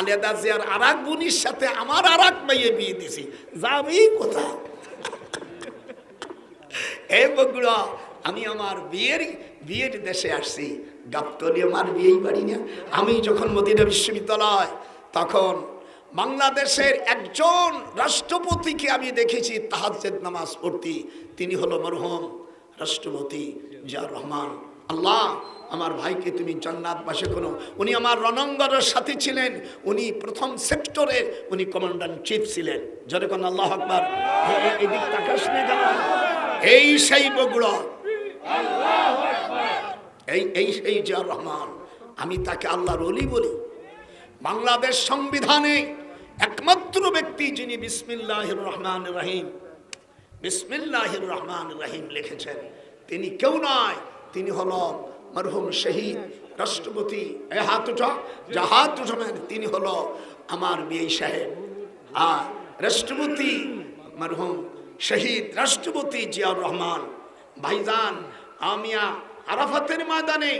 খালেদা জিয়ার আর এক বোনের সাথে আমার আর এক মেয়ে বিয়ে দিছি, যাবি কোথায়? এই বগুড়া আমি আমার বিয়ের দেশে আসছি, গাবতলী আমার বিয়েই বাড়ি না। আমি যখন মদিনা বিশ্ববিদ্যালয়, তখন বাংলাদেশের একজন রাষ্ট্রপতিকে আমি দেখেছি তাহাজ্জুদ নামাজ পড়তে, তিনি হলো মরহুম রাষ্ট্রপতি জিয়াউর রহমান। আল্লাহ আমার ভাইকে তুমি জান্নাতবাসী করো। উনি আমার রণাঙ্গনের সাথী ছিলেন, উনি প্রথম সেক্টরের উনি কমান্ডার চিফ ছিলেন। জোরে কোন আল্লাহু আকবার। এদিক তাকাস না কেন? এই সেই বগুড়া, এই সেই জিয়াউর রহমান। আমি তাকে আল্লাহর ওলি বলি। বাংলাদেশ সংবিধানে একমাত্র ব্যক্তি যিনি বিসমিল্লাহির রহমানির রহিম, বিসমিল্লাহির রহমানির রহিম লিখেছেন, তিনি কেউ নয়, তিনি হলো মরহুম শহীদ রাষ্ট্রপতি। হাত উঠা, যা হাত উঠাবেন, তিনি হলো আমার বিয়ে সাহেব, আর রাষ্ট্রপতি মরহুম শহীদ রাষ্ট্রপতি জিয়াউর রহমান। ভাইজান, আমিয়া আরাফাতের ময়দানে,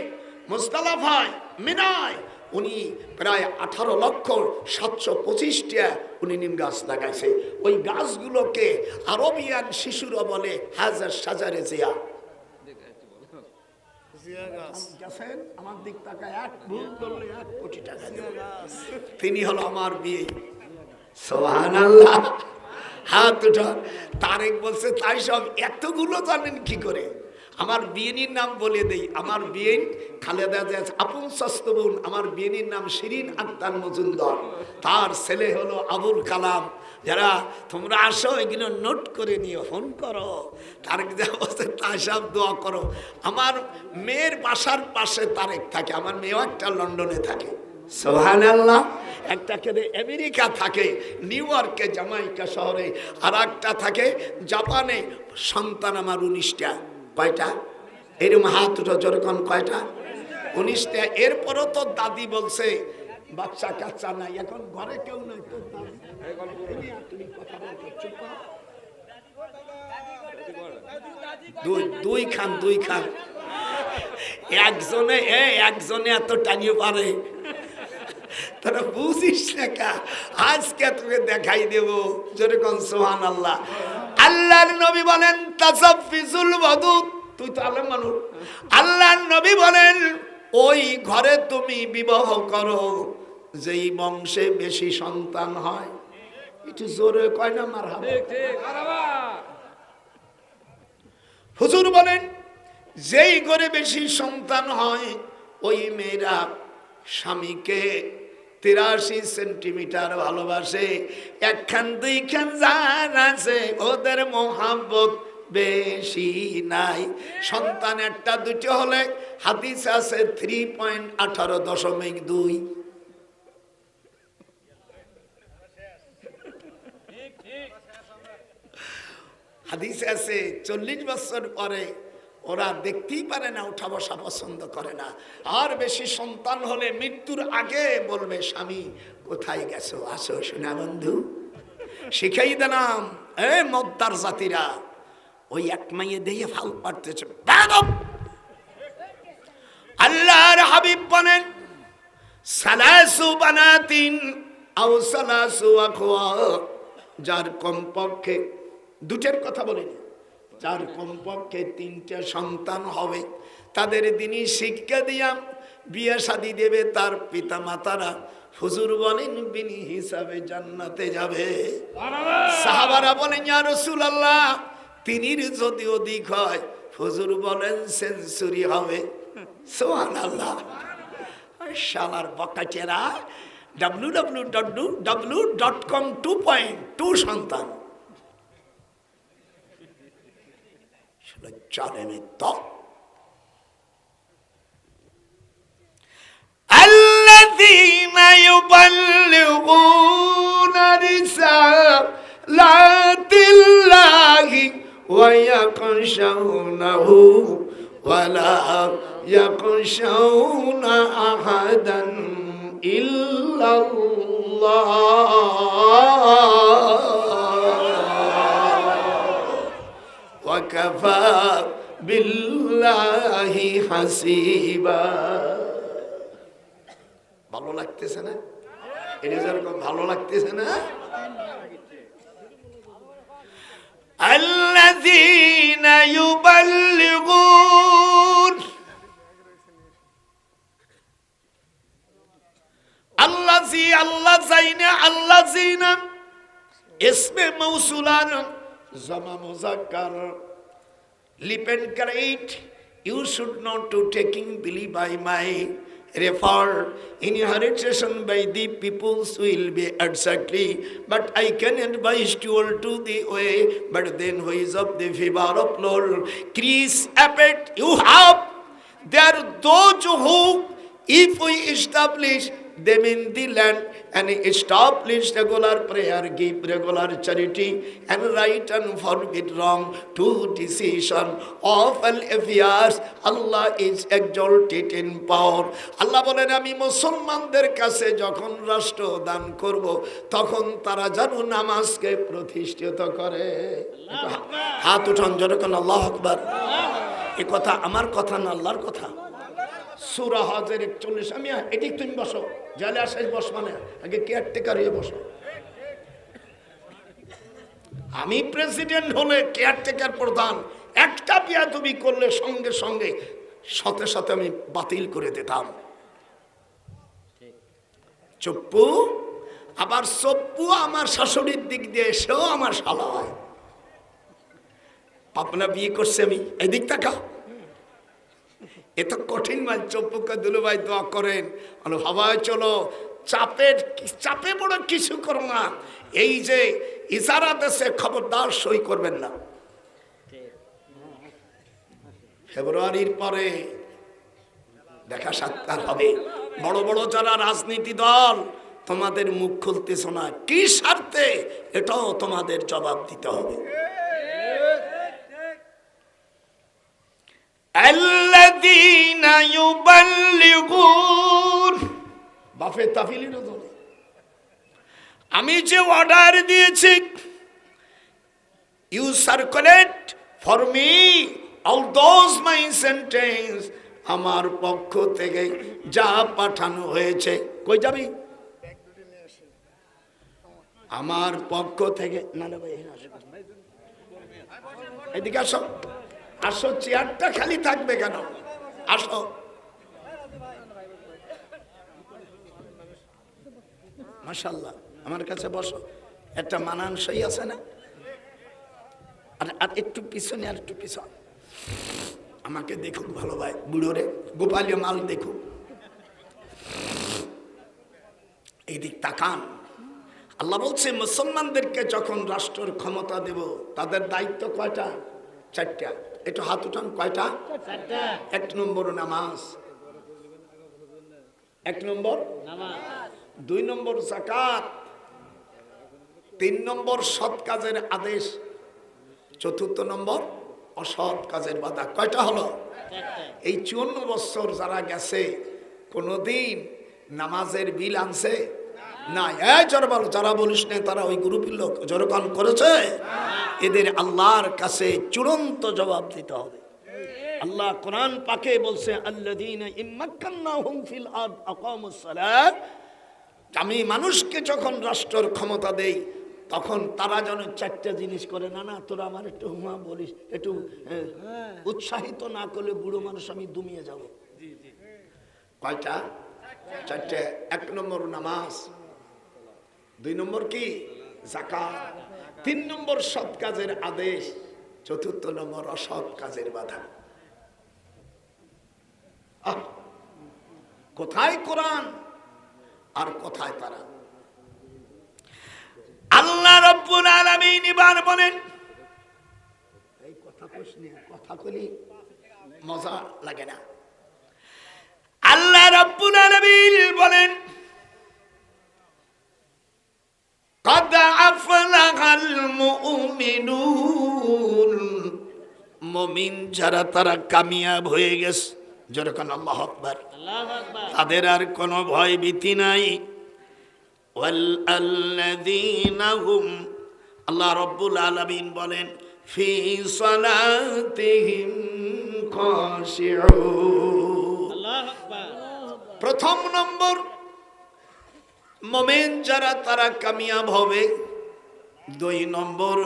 মুজদালিফায়, মিনায় উনি প্রায় 18,725টা উনি নিম গাছ লাগাইছে। ওই গাছগুলোকে আরবিয়ান শিশুরা বলে হাজার সাজারে জিয়া। আমার দিক তাকায়, এক ভুল করলে 1 কোটি টাকা দেবে। তিনি হলো আমার বিয়ে। সুবহানাল্লাহ। হাত উঠা। তারেক বলছে তাই সব এতগুলো জানেন কি করে? আমার বিয়েনির নাম বলে দেই। আমার বিয়ে খালেদা জিয়া আপন সস্ত বোন, আমার বিয়েনির নাম শিরিন আক্তার মজুমদার, তার ছেলে হলো আবুল কালাম। যারা তোমরা আসো এগুলো নোট করে নিও, ফোন করো। তারেক জিয়া বলছে তাই সব দোয়া করো। আমার মেয়ের বাসার পাশে তারেক থাকে, আমার মেয়েও একটা লন্ডনে থাকে। সুবহানাল্লাহ। একটা কেটে আমেরিকা থাকে, নিউ ইয়র্কে, জামাইকা শহরে, আর একটা থাকে জাপানে। সন্তান আমার 19টা। কয়টা? এরকম হাত উঠো জোরে কোন কয়টা? 19টা। এরপরও তো দাদি বলছে বাচ্চা কাচ্চা নাই, এখন ঘরে কেউ নাই, তোর দাদি তুমি কথা বলছো, চুপ করো। দুই খান একজনে এত টানিয়ে পারে, তারা বুঝিস না কা। আজকে তোকে দেখাই দেব। জোরে কোন সুবহানাল্লাহ। আল্লাহর নবী বলেন তাসাফিজুল ওয়াদুদ, তুই তো আলেম মানুষ। আল্লাহর নবী বলেন ওই ঘরে তুমি বিবাহ করো যেই বংশে বেশি সন্তান হয়। একটু জোরে কয় না মারহাবা। হুজুর বলেন যেই ঘরে বেশি সন্তান হয় ওই মেয়েরা স্বামীকে 83 সেন্টিমিটার ভালোবাসে। 1 খান 2 খান যার আছে ওদের মোহাব্বত বেশি নাই। সন্তান 1টা 2টা হলে হাদিস আছে 3.18.2। হাদিস আছে 40 বছর পরে ওরা দেখতেই পারে না, উঠা বসা পছন্দ করে না। আর বেশি সন্তান হলে মৃত্যুর আগে বলবে স্বামী কোথায় গেছো, আসো শোনা বন্ধু। শিখাই দিলাম এ মদ্দার জাতিরা, ওই এক মাইয়ে দিয়ে ফাল পারতেছে। আল্লাহর হাবিব বলেন সালাসু বানাতিন আও সালাসু আখওয়া, যার কমপক্ষে 2টার কথা বলেনি, যার কমপক্ষে 3টা সন্তান হবে তাদের দিনই শিক্ষা দিয়া বিয়ে শাদী দেবে তার পিতা মাতারা। হুজুর বলেন বিনি হিসাবে জান্নাতে যাবে। সাহাবারা বলেন ইয়া রাসূলুল্লাহ 3-এর যদি অধিক হয়, হুজুর বলেন সেঞ্চুরি হবে। সুবহানাল্লাহ। শালার বকাচেরা www.com 2.2 সন্তান الذين يبلغون رسالات الله ويخشونه ولا يخشون أحدا إلا الله وكفى بالله حسيبا। ভালো লাগতেছে না? এটা যেরকম ভালো লাগতেছে না? আল্লাযীনা ইউবাল্লিগুন, আল্লাযী আল্লাযাইনা আল্লাযীনা ইসমে মৌসুলান জামা মুযাক্কার depend correct. You should not to taking believe by my refer inheritance by the peoples will be exactly, but I can advise you all to the way, but then who is of the favor of Lord Chris Abbott you have there those who if we establish them in the land and establish regular prayer, give regular charity and right and forbid wrong to decision of all affairs, Allah is exalted in power. Allah বলেন আমি মুসলমানদের কাছে যখন রাষ্ট্র দান করব তখন তারা যেন নামাজকে প্রতিষ্ঠিত করে। হাত উঠান জোরে কোন আল্লাহু আকবার। এই কথা আমার কথা না, আল্লাহর কথা। সূরা হজের 41। আমি এদিক তুমি বসো, জালে আসাই বস, মানে আগে কেয়ারটেকার হয়ে বসো। আমি প্রেসিডেন্ট হলে কেয়ারটেকার প্রধান একটা বিয়াদবি করলে সঙ্গে সঙ্গে সাথে সাথে আমি বাতিল করে দিতাম। চপ্পু আবার চপ্পু আমার শাশুড়ির দিক দিয়ে সেও আমার শালা হয়। পাপনা বিয়ে করছে আমি, এদিক তাকা। এত কঠিন মাল। চপ্পুকে দুলু ভাই দোয়া করেন, হাওয়ায় চলো, চাপে বড় কিছু করো না। এই যে ইশারা দেশে খবরদার সই করবেন না। ফেব্রুয়ারির পরে দেখা সাক্ষাৎ হবে। বড় বড় যারা রাজনীতি দল তোমাদের মুখ খুলতেছ না, কি স্বার্থে এটাও তোমাদের জবাব দিতে হবে। আল্লাযীনা ইউবাল্লিগুন, বাফে তাফিলির জন্য আমি যে অর্ডার দিয়েছি, you circulate for me all those my sentence, আমার পক্ষ থেকে যা পাঠানো হয়েছে। কই যাবি? আমার পক্ষ থেকে না না ভাই এদিকে আসো, আসো, চেয়ারটা খালি থাকবে কেন? আসো। মাশাআল্লাহ, আমার কাছে বসো। একটা মানানসই আছে না? আর একটু পিছনে, আর একটু পিছন। আমাকে দেখুক ভালো ভাই, বুড়ো রে, গোপালীয় মাল দেখুক। এই দিক তাকান। আল্লাহ বলছে মুসলমানদেরকে যখন রাষ্ট্রের ক্ষমতা দেব তাদের দায়িত্ব কয়টা? 4টা। একটু হাত উঠান। কয়টা? 4টা। 1 নম্বর নামাজ, 1 নম্বর নামাজ, 2 নম্বর যাকাত, 3 নম্বর সৎ কাজের আদেশ, 4 নম্বর অসৎ কাজের বাধা। কয়টা হলো? 4টা। এই 54 বছর যারা গেছে কোনদিন নামাজের বিল আনছে না? যারা বলিস না তারা ওই গ্রুপের লোক জোরকান করেছে। এদের আল্লাহর কাছে চূড়ান্ত জবাব দিতে হবে। আল্লাহ কোরআন পাকে বলছে আল্লাযীনা ইম্মাক্কান্নাহুম ফিল আরদ আকামুস সালাত, আমি মানুষকে যখন রাষ্ট্রের ক্ষমতা দেই তখন তারা যেন 4টা জিনিস করে। না না, তোরা আমার একটু হুমা বলিস, একটু উৎসাহিত না করলে বুড়ো মানুষ আমি দুমিয়ে যাব। কয়টা? 4টা। 1 নম্বর নামাজ, 2 নম্বর কি? যাকাত, 3 নম্বর সৎ কাজের আদেশ, 4 নম্বর অসৎ কাজের বাধা। কোথায় কোরআন আর কোথায় তারা? আল্লাহ রাব্বুল আলামিন এবার বলেন, এই কথা কইনি, কথা কইলি মজা লাগে না। আল্লাহ রাব্বুল আলামিন বলেন قد أفلح المؤمنون, মুমিন যারা তারা কামিয়াব হয়ে গেছে। যেরকম আল্লাহু আকবার, তাদের আর কোনো ভয় ভীতি নাই। ওয়াল্লাযীনা হুম, আল্লাহ রাব্বুল আলামিন বলেন ফি সালাতিহিম খাশিউন। আল্লাহু আকবার। প্রথম নম্বর মোমেন যারা তারা কামিয়াব হবে। 2 নম্বর,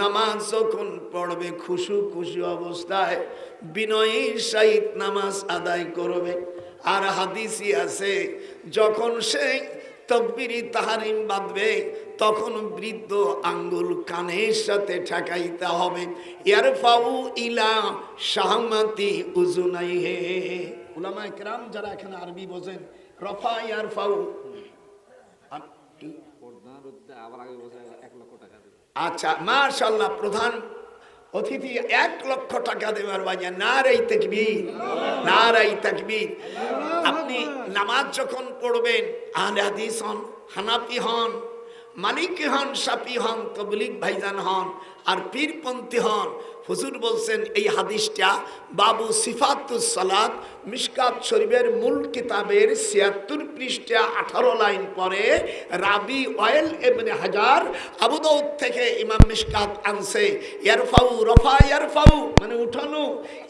নামাজ যখন পড়বে খুশু খুশু অবস্থায় বিনয়ের সহিত নামাজ আদায় করবে। আর হাদিসই আছে যখন সে তাকবীরে তাহরিম বাঁধবে তখন বৃদ্ধ আঙ্গুল কানের সাথে ঠেকাইতে হবে। ইয়ারফাউ ইলা শাহমাতি উজুনাইহে। উলামায়ে কেরাম যারা এখানে আরবি বোঝেন, রফা ইয়ারফাউ, আচ্ছা মাশাআল্লাহ, প্রধান অতিথি 1 লক্ষ টাকা দেওয়ার বাজে। নারাই তাকবীর, নারাই তাকবীর। আপনি নামাজ যখন পড়বেন, আহলে হাদিস হন, হানাফি হন, মালিকি হন, শাফি হন, তাবলীগ ভাইজান হন আর পীরপন্থী হন, হুজুর বলছেন এই হাদিসটা বাবু সিফাতুস সালাত মিশকাত শরীফের মূল কিতাবের ৭৬ পৃষ্ঠা ১৮ লাইন পরে রাবি ওয়াইল ইবনে হাজার আবু দাউদ থেকে ইমাম মিশকাত আনছে। ইয়ারফাউ, রফা ইয়ারফাউ মানে উঠানো,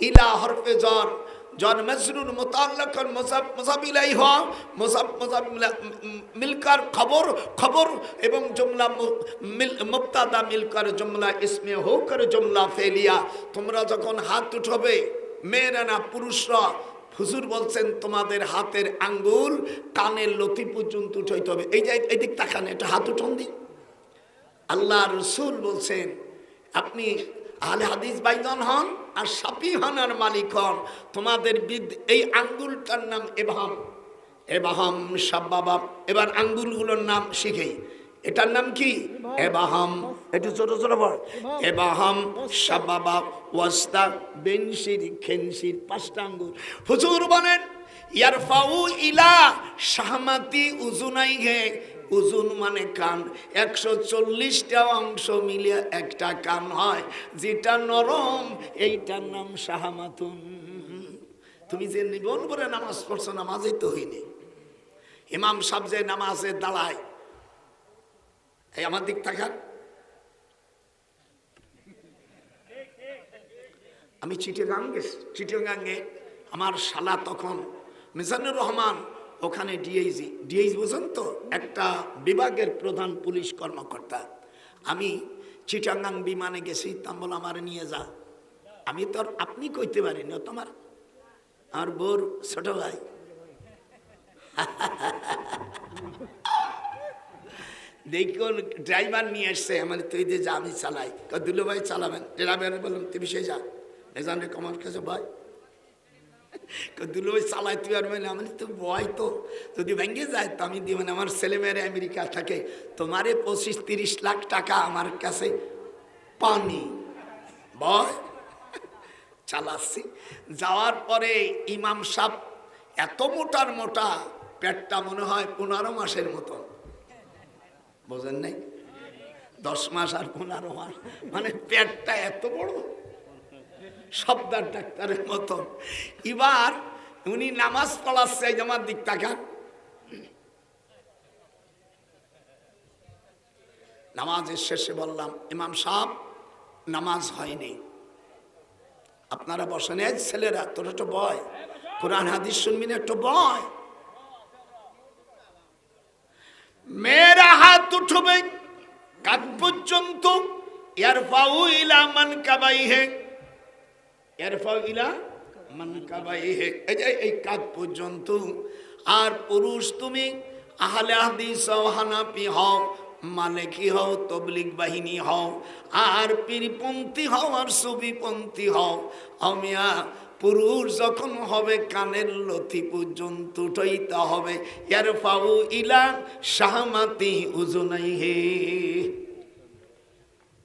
ইলা হরফে জর, জন মজরুর মুতাল্লাকান মুযাফ ইলাইহি হয়, মুযাফ মিলকার খবর, খবর এবং জুমলা মুবতাদা মিলকার জুমলা ইসমে হোকর জুমলা ফেলিয়া। তোমরা যখন হাত উঠাবে, মেয়েরা না পুরুষরা, হুজুর বলছেন তোমাদের হাতের আঙ্গুল কানের লতি পর্যন্ত উঠাইতে হবে। এই যে এদিক তাকান, এটা হাত উঠান দিন। আল্লাহ রসুল বলছেন আপনি আহলে হাদিস বাইজন হন আর শাফি হন আর মালিক হন, তোমাদের এই আঙ্গুলটার নাম এবাহাম, এবাহাম সাবাবা। এবার আঙ্গুলগুলোর নাম শিখেই, এটার নাম কি? এবাহাম। একটু ছোট ছোট বল। এবাহাম, সাবাবা, ওয়াস্তা, বেনশির, খেনশির, 5টা আঙ্গুল। হুজুর বলেন ইয়ারফাউ ইলা শাহমাতি উজুনাইহে। উজুন মানে কান, 140টা অংশ মিলে একটা কান হয়, যেটা নরম এইটার নাম শাহমাতুন। তুমি যে নিবন করে নামাজ পড়ছো, নামাজই তো হইনি। ইমাম সাহেব যে নামাজে দাঁড়ায়, এই আমার দিক তাকান, আমি চিটাগাঙ্গে আমার শালা তখন মিজানুর রহমান ওখানে ডিআইজি বুঝেন তো, একটা বিভাগের প্রধান পুলিশ কর্মকর্তা। আমি চিটাগাং বিমানে গেছি, তা বলে আমার নিয়ে যা। আমি তো আর আপনি কইতে পারি না, তোমার আর বোর ছোট ভাই দেখুন ড্রাইভার নিয়ে আসছে, আমার তুই যে যা আমি চালাই, দুলো ভাই চালাবেন। ড্রাইভার বললাম তুমি সে যা, এজানে কমার কাছে ভাই দুলো ভাই চালাই তুই আর মানে আমি তো ভয়, তো যদি ভেঙে যায় তো আমি দিব না। আমার ছেলেমেয়েরা আমেরিকা থাকে, তোমারে 25-30 লাখ টাকা আমার কাছে পানি ভয়। চালাচ্ছি, যাওয়ার পরে ইমাম সাহেব এত মোটার মোটা, পেটটা মনে হয় 15 মাসের মতো, বোঝেন নাই? 10 মাস আর 15 মাস, মানে পেটটা এত বড়, সবদার ডাক্তারের মতো। এবার উনি নামাজ পড়াচ্ছে, আমার দিক তাকান, নামাজের শেষে বললাম ইমাম সাহেব নামাজ হয়নি, আপনারা বসেন। এই ছেলেরা তোর একটু বয়, কোরআন হাদিস শুনবি না, একটু বয়। মেয়েরা হাত উঠবে কাঁধ পর্যন্ত, ইয়ারফাউ ইলা মানকাবাইহি, ইয়ারফাউ ইলা মানকাবাইহি, এই কাঁধ পর্যন্ত। আর পুরুষ তুমি আহলে হাদিস হও, হানাফি হও, মালিকি হও, তাবলীগ বাহিনী হও, আর পীরপন্থী হও আর সুফিপন্থী হও, আমিয়া পুরুষ যখন হবে কানের লতি পর্যন্ত উঠাইতে হবে। ইয়ারফাউ ইলা শাহমাতি উজুনাইহি।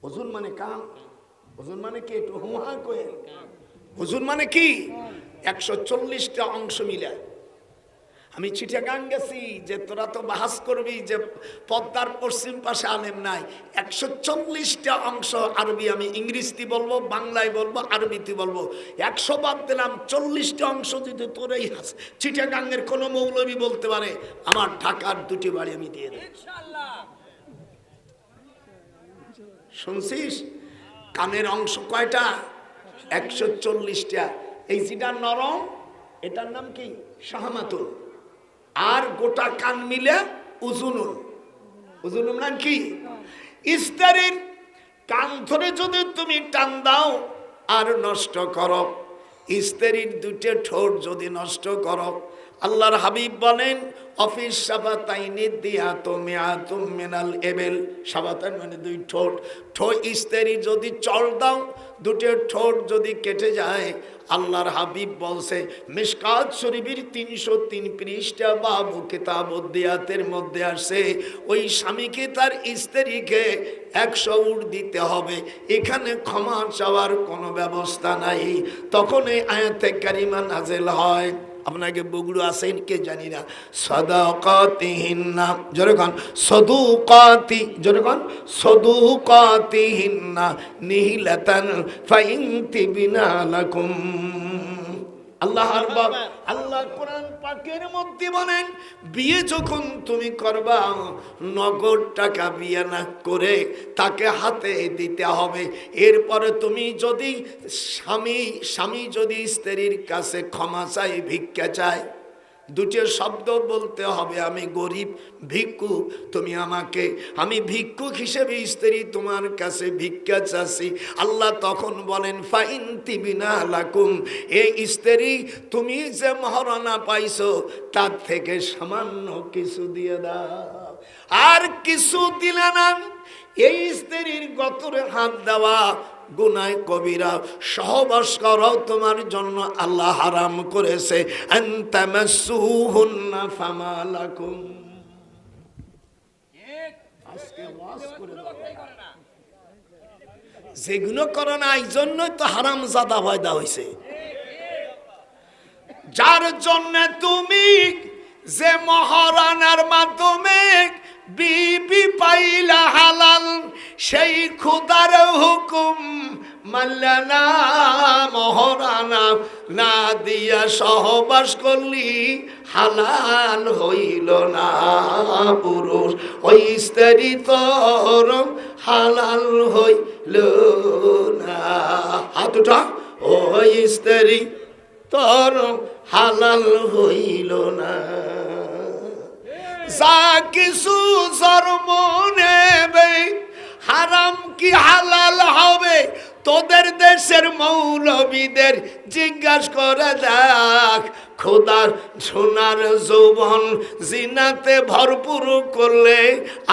ওজন মানে কান, ওজন মানে কি? একটু হুহা কয়ে, ওজন মানে কি? 140টা অংশ মিলে। আমি চিটাগাং গেছি, যে তোরা তো বাহাস করবি যে পদ্মার পশ্চিম পাশে আলেম নাই। 140টা অংশ আরবি, আমি ইংরেজিতে বলবো, বাংলায় বলবো, আরবিতে বলবো। 100 বাদ দিলাম, 40টা অংশ যদি তোর এই চিটাগাংয়ের কোনো মৌলবী বলতে পারে, আমার ঢাকার 2টি বাড়ি আমি দিয়ে দেব। শুনছিস? কানের অংশ কয়টা? 140টা। এই যেটা নরম, এটার নাম কি? শাহমাতুন। আর গোটা কান মিলে উজুনুন, উজুনুন মানে কি? স্ত্রীর কান ধরে যদি তুমি টান দাও আর নষ্ট করো, স্ত্রীর দুটো ঠোঁট যদি নষ্ট করো, আল্লাহর হাবিব বলেন অফিস সাবাতাইনি দিয়া তুমি আতুম মিনাল এবেল, সাবাতাইন মানে দুই ঠোঁট, ঠোঁট স্ত্রী যদি চল দাও দুটো ঠোঁট যদি কেটে যায়, আল্লাহর হাবিব বলছে মিশকাত শরীফের 303 পৃষ্ঠা বাবু কিতাবুদ্দিয়াতের মধ্যে আসে ওই স্বামীকে তার স্ত্রীকে 100 উট দিতে হবে, এখানে ক্ষমা চাওয়ার কোনো ব্যবস্থা নাই। তখন এই আয়াতে কারিমা নাযিল হয়। আপনাকে বগুড়ো আছেন কে জানি না, সাদাকাতিহিন্না জোরে কোন, সাদুকাতি জোরে কোন, সাদুকাতিহিন্না নিহিলাতান ফাইনতিবিনা লাকুম। আল্লাহ কোরআন পাকের মধ্যে বলেন বিয়ে যখন তুমি করবা নগদ টাকা বিয়ে না করে তাকে হাতে দিতে হবে। এরপরে তুমি যদি স্বামী যদি স্ত্রীর কাছে ক্ষমা চাই, ভিক্ষা চায়, দুটো শব্দ বলতে হবে, আমি গরিব ভিক্ষুক, তুমি আমাকে, আমি ভিক্ষুক হিসেবে স্ত্রী তোমার কাছে ভিক্ষা চাচ্ছি। আল্লাহ তখন বলেন ফাইনতিবিনা লাকুম, এই স্ত্রী তুমি যে মহারণা পাইছো তার থেকে সামান্য কিছু দিয়ে দাও, আর কিছু দিলে না। এই স্ত্রীর গতরে হাত দেওয়া গুনাহ কবিরা, সহবাস করাও তোমার জন্য আল্লাহ হারাম করেছে। আনতামাসসুহুন্না ফামালাকুম, আজকে ওয়াজ করে দাও, যেগুলো করো না এই জন্যই তো হারাম জাদা পয়দা হয়েছে। যার জন্য তুমি যে মহারানার মাধ্যমে বিবি পাইলা হালাল, সেই খুদার হুকুম মানলা না, মহারানা না দিয়া সহবাস করলি হালাল হইল না। পুরুষ ওই স্ত্রী তোর হালাল হইল না। হাত উঠা, ওই স্ত্রী তোর হালাল হইল না। যা কিছু জন্ম নেবে হারাম কি হালাল হবে, তোদের দেশের মৌলবীদের জিজ্ঞাসা করে দেখ। খোদার সোনার যৌবন জিনাতে ভরপুর করলে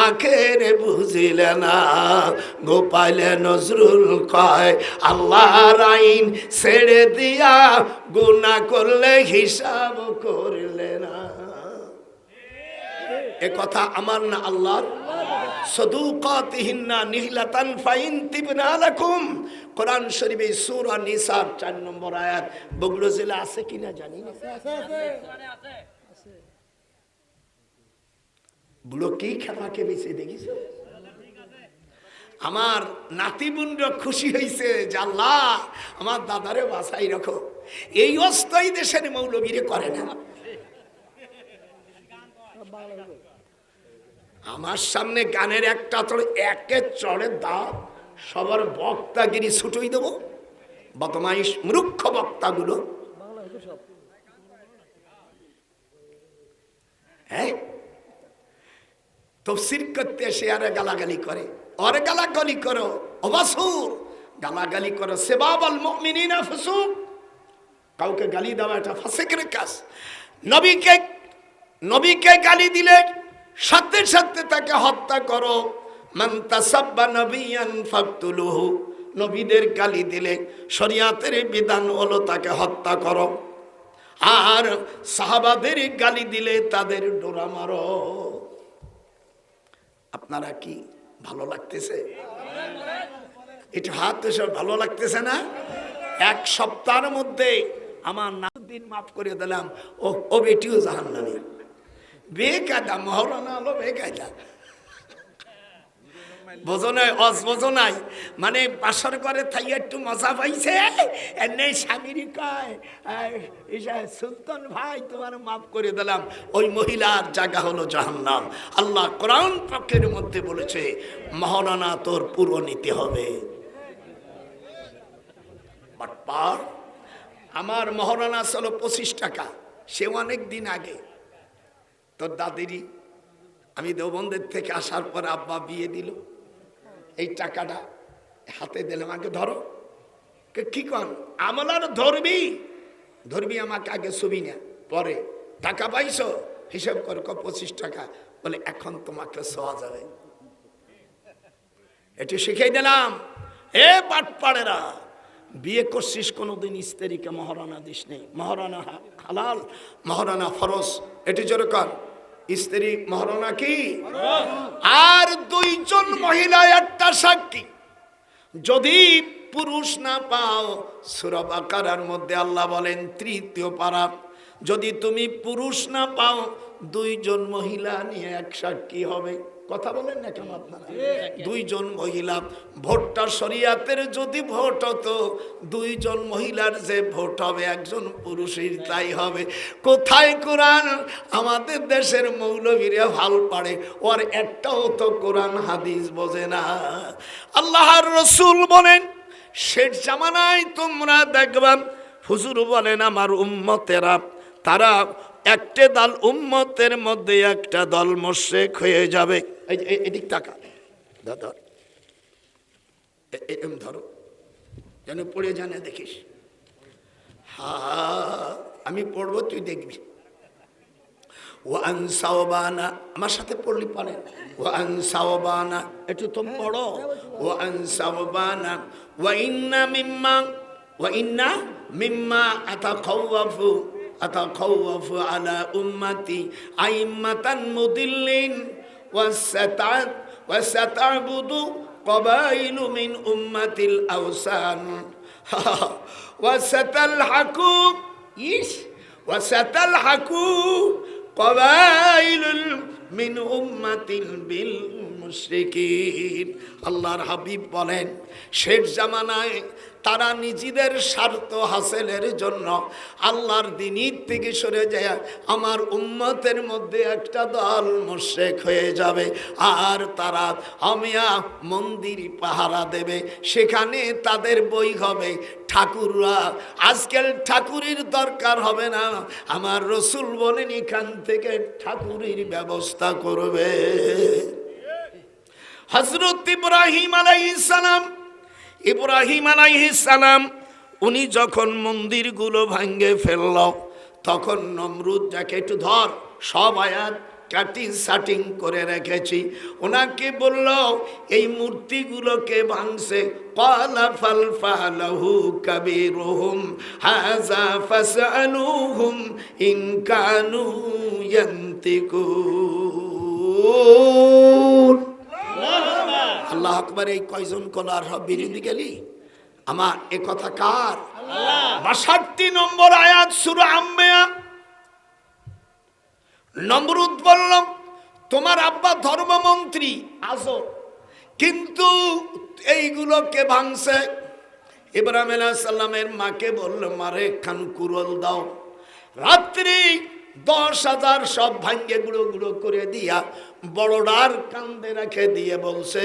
আখেরে বুঝিলে না। গোপালে নজরুল কয় আল্লাহর আইন ছেড়ে দিয়া গুনাহ করলে হিসাব করলে না। এ কথা আমার না আল্লাহর। সাদুকাতিহিন্না নিহলাতান ফাইনতিবিনা লাকুম, কোরআন শরীফে সূরা নিসার 4 নম্বর আয়াত। বগুড়া জেলা আছে কিনা জানি না, বুড়ো কি খেপাকে বেঁচে দেখিস। আমার নাতি বোনরা খুশি হয়েছে যে আল্লাহ আমার দাদারে বাঁচাই রাখো, এই অস্থায়ী দেশের মৌলবীরে করে না। আমার সামনে গানের একটা চড়ে একে চড়ে দাও, সবার বক্তাগিরি ছুটই দেব। বদমাইশ মূর্খ বক্তাগুলো, হ্যাঁ তফসির করতে এসে আরে গালাগালি করে, ওরে গালাগালি করো অবাসুর, গালাগালি করো সেবাবাল মুমিনিনা ফুসুক, কাউকে গালি দেওয়া এটা ফাসিকের কাজ। নবীকে গালি দিলে সাথে সাথে তাকে হত্যা করো। মান তাসাব্বা নবিয়ান ফাকতুলুহু, নবীদের গালি দিলে শরিয়াতের বিধান হলো তাকে হত্যা করো, আর সাহাবাদের গালি দিলে তাদের ডোরা মারো। আপনারা কি ভালো লাগতেছে? একটু হাত সব ভালো লাগতেছে না? এক সপ্তাহের মধ্যে আমার দিন মাফ করে দিলাম, ও বেটিও জাহান্নামী। বেকায়দা মহরণা হলো বেকায়দা, বোঝো নাই বোঝো নাই, মানে বাসর করে থাই একটু মজা পাইছে, এনে স্বামীর কয় সুলতান ভাই তোমার মাফ করে দিলাম, ওই মহিলার জায়গা হলো জাহান্নাম। আল্লাহ কোরআন পাকের মধ্যে বলেছে মহরণা তোর পুরো নিতে হবে। আমার মহরণা ছিল 25 টাকা, সে অনেক দিন আগে। তোর দাদিরই আমি দেওবন্দের থেকে আসার পর আব্বা বিয়ে দিল, এই টাকাটা হাতে দিলাম, আগে ধরো। কি কন আমলার ধরবি ধরবি, আমাকে আগে ছবি না, পরে টাকা পাইছো হিসাব করে 25 টাকা, বলে এখন তোমাকে ছোঁয়া যাবে। এটি শিখিয়ে দিলাম। এ বাটপাড়েরা, বিয়ে করছিস কোনোদিন স্ত্রীকে মহারানা দিস নেই। মহারানা হালাল, মহারানা ফরজ। এটি যেরকম স্ত্রী মহারানা কি, আর 2 জন মহিলা একটা সাক্ষী। যদি পুরুষ না পাও, সূরা বাকারার মধ্যে আল্লাহ বলেন 3য় পারা, যদি তুমি পুরুষ না পাও 2 জন মহিলা নিয়ে এক সাক্ষী হবে। কথা বলেন না কেন আপনারা? 2 জন মহিলা। ভোটটা শরিয়াতের যদি ভোট হতো, 2 জন মহিলার যে ভোট হবে, একজন পুরুষের তাই হবে। কোথায় কোরআন? আমাদের দেশের মৌলবীরা ভাল পারে, ওর একটাও তো কোরআন হাদিস বোঝে না। আল্লাহর রাসূল বলেন, শেষ জামানায় তোমরা দেখবা, হুজুর বলেন আমার উম্মতেরা, তারা একটা দল, উম্মতের মধ্যে একটা দল মুশরিক হয়ে যাবে। এদিক টাকা ধর, এরকম ধরো যেন পড়ে জানে, দেখিস। আমি পড়বো, তুই দেখবি। ওয়ান সাওবানা, আমার সাথে পড়লি পারে। ওয়ান সাওবানা, একটু তুমি পড়ো। ওয়ান সাওবানা ওয়া ইন্না মিম্মা আতাখাওয়াফু আলা উম্মতি আইম্মাতান মুদিল্লিন ওয়াসাতা'বুদু ক্বাবাইলু মিন উম্মাতিল আওসান ওয়াসাতালহাকু ক্বাবাইলু মিন উম্মাতিল বিল মুশরিকিন। আল্লাহর হাবিব বলেন, শেষ জামানায় তারা নিজেদের স্বার্থ হাসিলের জন্য আল্লাহর দ্বীন থেকে সরে যায়, আমার উম্মতের মধ্যে একটা দল মুশরিক হয়ে যাবে। আর তারা আমিয়া মন্দির পাহারা দেবে, সেখানে তাদের বই হবে ঠাকুররা। আজকাল ঠাকুরের দরকার হবে না, আমার রাসূল বলেন এখান থেকে ঠাকুরের ব্যবস্থা করবে। হযরত ইব্রাহিম আলাইহিস সালাম উনি যখন মন্দিরগুলো ভাঙ্গে ফেলল, তখন নমরুদ, যাকে একটু ধর, সব আয়াত কাটিং সাটিং করে রেখেছি, ওনাকে বলল এই মূর্তিগুলোকে ভাঙছে। ক্বালা ফাল ফালাহু কাবীরুহুম হাযা ফাসআলুহুম ইন কানু ইয়ান্তিকুন। আল্লাহ আকবার। এই কয়জন কলার সব বিরোধী গেলি? আমার এ কথা কার? 62 নম্বর আয়াত সূরা আম্বিয়া। নমরুদ বলল, তোমার আব্বা ধর্মমন্ত্রী আজব, কিন্তু এইগুলোকে ভাঙছে। ইব্রাহিম আলাইহিস সালামের মাকে বলল, মারে খান কুরল দাও। রাত্রি 10,000 সব ভাঙ্গে গুঁড়ো গুঁড়ো করে দিয়া বড়ডার কান্দে রেখে দিয়ে বলছে,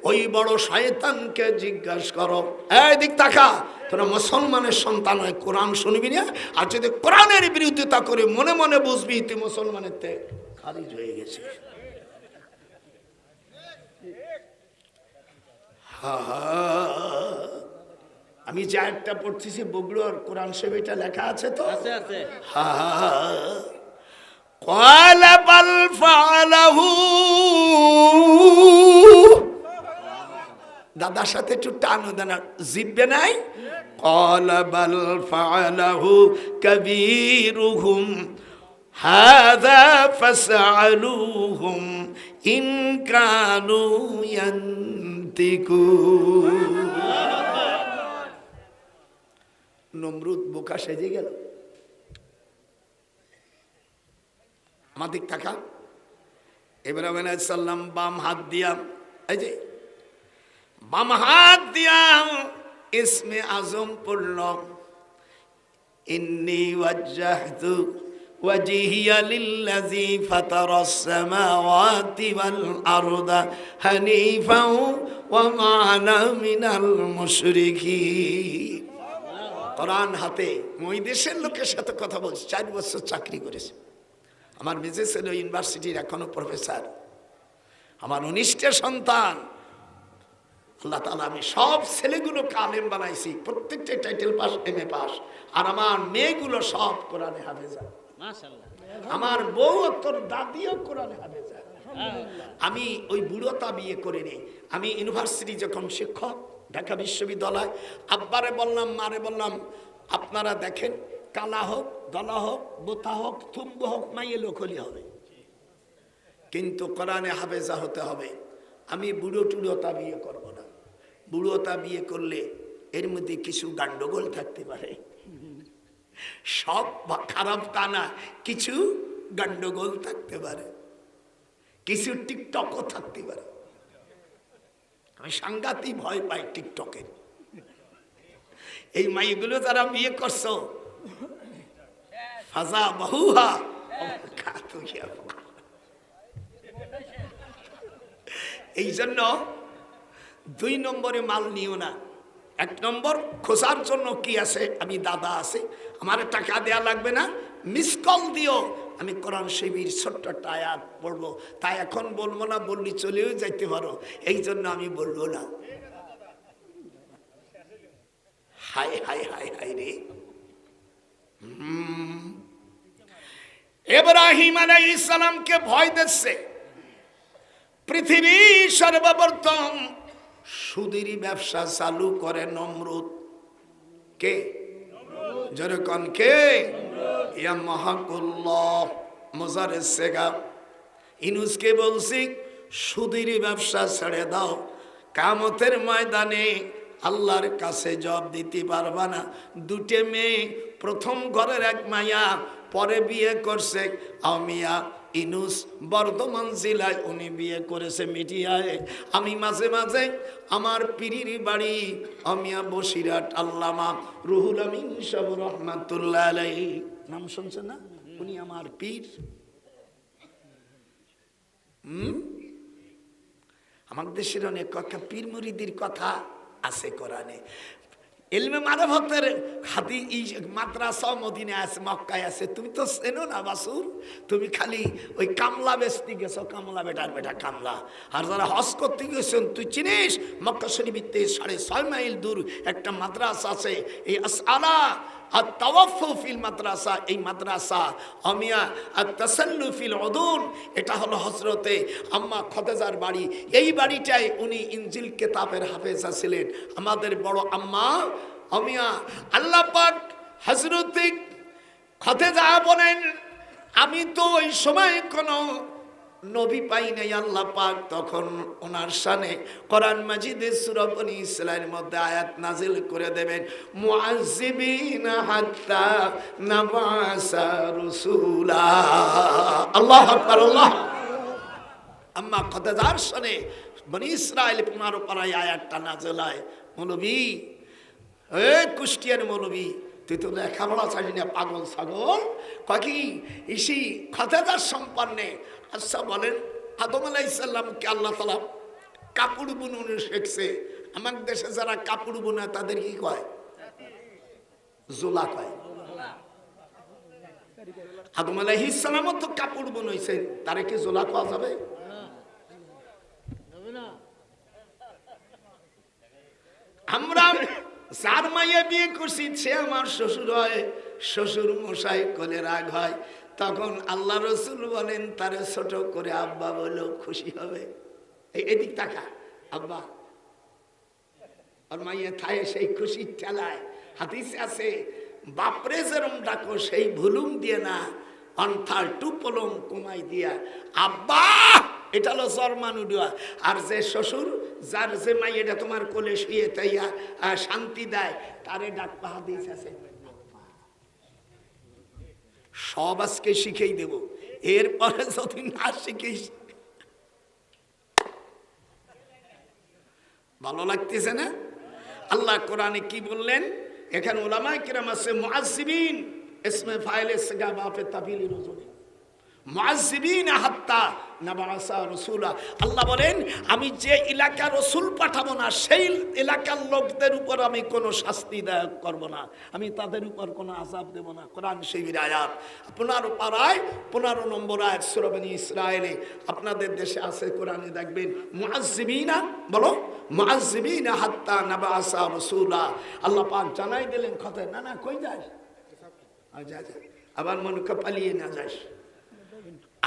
ওই বড় শয়তানকে জিজ্ঞাসা করো। এই দিক তাকা, তোরা মুসলমানের সন্তান হয়, কোরআন শুনবি না, আর যদি কোরআনের বিরোধিতা করে মনে মনে বুঝবি তুই মুসলমানের তে খারিজ হয়ে গেছে। আমি যে একটা পড়তেছি বগুড়ার কোরআন শরীফে লেখা আছে তো, আছে। ক্বালা বাল ফাআলাহু, দাদার সাথে একটু টানো দেন, জিভে নাই। ক্বালা বাল ফাআলাহু কাবীরুহুম হাযা ফাসআলুহুম ইন কানু ইয়ান্তিকুন। নমরুদ বোকা সেজে গেল। আমাদের টাকা ইব্রাহিম আলাইহিস সালাম বাম হাত দিয়া, এই যে বাম হাত দিয়া ইসমে আজম পড়ল, ইন্নী ওয়াজ্জাহতু ওয়াজহিয়া লিল্লাযী ফাতারাস সামাওয়াতি ওয়াল আরদা হানিফাও ওয়া মা আনা মিনাল মুশরিকিন। কোরআন হাতে, ওই দেশের লোকের সাথে কথা বলছে, 4 বছর চাকরি করেছে। আমার মেজে ছেলে ইউনিভার্সিটির এখনো প্রফেসর, আমার 19টা সন্তান, আল্লাহ তাআলা আমি সব ছেলেগুলো আলেম বানাইছি, প্রত্যেকটা টাইটেল পাস, এমএ পাস, আর আমার মেয়েগুলো সব কোরআনে হাফেজা মাশাআল্লাহ। আমার বউ তোর দাদিও কোরআনে হাফেজা। আমি ওই বুড়োতা বিয়ে করিনি। আমি ইউনিভার্সিটি যখন শিক্ষক ঢাকা বিশ্ববিদ্যালয়, আব্বারে বললাম, মারে বললাম, আপনারা দেখেন কালা হোক, দলা হোক, বোতা হোক, থুম্ব হোক, মাইয়ে লোক হলি হবে, কিন্তু কোরআনে হাফেজা হতে হবে। আমি বুড়ো টুড়োতা বিয়ে করব না। বুড়োতা বিয়ে করলে এর মধ্যে কিছু গান্ডগোল থাকতে পারে, সব খারাপ তা না, কিছু গান্ডগোল থাকতে পারে, কিছু টিকটকও থাকতে পারে। আমি সাংঘাতিক ভয় পাই টিকটকের। এই মাইগুলো যারা বিয়ে করছো, ফাজা বহুহা, এই জন্য 2 নম্বরে মাল নিও না। 1 নম্বর খোঁজার জন্য কি আছে, আমি দাদা আছে, আমার টাকা দেয়া লাগবে না, মিস কল দিও, আমি কোরআন শরীফের ছোট্ট একটা আয়াত পড়বো। তাই এখন বলবো না, বললি চলেও যাইতে পারো, এই জন্য আমি বলবো না। হাই হাই হাই হাই রে। ইব্রাহিম আলাইহিস সালামকে ভয় দিচ্ছে। পৃথিবীর সর্বপ্রথম সুদের ব্যবসা চালু করে নমরুদ। কে? যেরকম কে? ইয়া মাহাকুল্লাহ মুজারেস সেগা। ইনুসকে বলছি সুদের ব্যবসা ছেড়ে দাও, কিয়ামতের ময়দানে আল্লাহর কাছে জবাব দিতে পারবা না। 2টে মেয়ে, প্রথম ঘরের এক মাইয়া, পরে বিয়ে করছে আমিয়া। ইনুস বর্ধমান জেলায়, উনি বিয়ে করেছে মিডিয়ায়। আমি মাঝে মাঝে আমার পীরির বাড়ি আমিয়া বসিরহাট, আল্লামা রুহুল আমিন সাহেব রহমাতুল্লাহ আলাইহি, নাম শুনছেন না? উনি আমার পীর। আমার দেশের অনেক কথা পীর মুরিদির কথা আছে কোরআনে। ইলমে মারফতের মাদ্রাসা মদিনায় আছে, মক্কায় আছে, তুমি তো চেনো না বাসুর। তুমি খালি ওই কামলা বেচতে গেছো, কামলা বেটার বেটা কামলা। আর যারা হজ করতে গেছেন, তুই চিনিস মক্কা শরীফতে 6.5 মাইল দূর একটা মাদ্রাসা আছে, এই আসআলা আর তাওয়াফু ফিল মাদ্রাসা। এই মাদ্রাসা আমিয়া আর তাসাল্লু ফিল উদুন, এটা হলো হযরতে আম্মা খাদিজার বাড়ি। এই বাড়িটায় উনি ইনজিল কিতাবের হাফেজা ছিলেন, আমাদের বড় আম্মা আমিয়া। আল্লাহ পাক হযরতে খাদিজা বলেন, আমি তো ওই সময় কোনো নবী পাই নাই। আল্লাহ পাক তখন ওনার শানে কোরআন মাজিদের সূরা বনী ইসরাঈলের মধ্যে আয়াত নাজিল করে দেবেন, মুআজ্জিবিনা হাত্তা নাবাসা রাসূলা। আল্লাহু আকবার, আল্লাহ। আম্মা খাদিজার শানে বনী ইসরাঈল 15 পারায় আয়াতটা নাজিল হয়। মৌলভী, এই কুষ্টিয়ার মৌলভী, তুই তো লেখাপড়া চাইলি না, পাগল ছাগল। কি ইসি খাদিজার সম্পন্নে। আচ্ছা বলেন, আদম আলাইহিস সালামকে আল্লাহ তাআলা কাপড় বুনতে শিখছে। আমার দেশে যারা কাপড় বুনে তাদের কি কয়? জোলা কয়। আদম আলাইহিস সালামও তো কাপড় বুনইছেন, তারে কি জোলা কওয়া যাবে? আমরা যার মাইয়া বিয়ে করছি সে আমার শ্বশুর হয়, শ্বশুর মশাই কোলে রাগ হয়, তখন আল্লাহ রসুল বলেন তারে ছোট করে আব্বা বলেও খুশি হবে। এদিক তাকা, আব্বা। আর মাইয়া থায় সেই খুশির ঠেলায়। হাদিসে আছে, বাপরে যেরম ডাকো সেই ভুলুম দিয়ে না, অন্থার টুপলম কমাই দিয়া আব্বা, এটা হলো জরমান উডুয়া। আর যে শ্বশুর, যার যে মাইয়াটা তোমার কোলে শুয়ে তাইয়া শান্তি দেয়, তারে ডাকবা। হাদিস আছে। সব আজকে শিখেই দেব, এরপরে যদি না শিখিস ভালো লাগতেছে না? আল্লাহ কোরআনে কি বললেন? এখানে উলামায়ে কিরাম আছে মুআজ্জিবিন, ইসমে ফাইলে সিগা বাফে তাফিলি রুজুনি। মুআজ্জিবিনা হাত্তা নাবাসা রাসূলা। আল্লাহ বলেন আমি যে এলাকার রাসূল পাঠাবো না সেই এলাকার লোকদের উপর আমি কোনো শাস্তি দায়ক করব না, আমি তাদের উপর কোনো আযাব দেব না। কোরআন শরীফের আয়াত 15 পারায় 15 নম্বর আয়াত সূরা বনী ইসরাঈলে। আপনাদের দেশে আছে কোরআনে দেখবেন মুআজ্জিবিনা, বলো মুআজ্জিবিনা হাত্তা নাবাসা রাসূলা। আল্লাহ পাক জানাই দিলেন কথা না না কই যাস যা যা, আবার মনে কর পালিয়ে না যাস।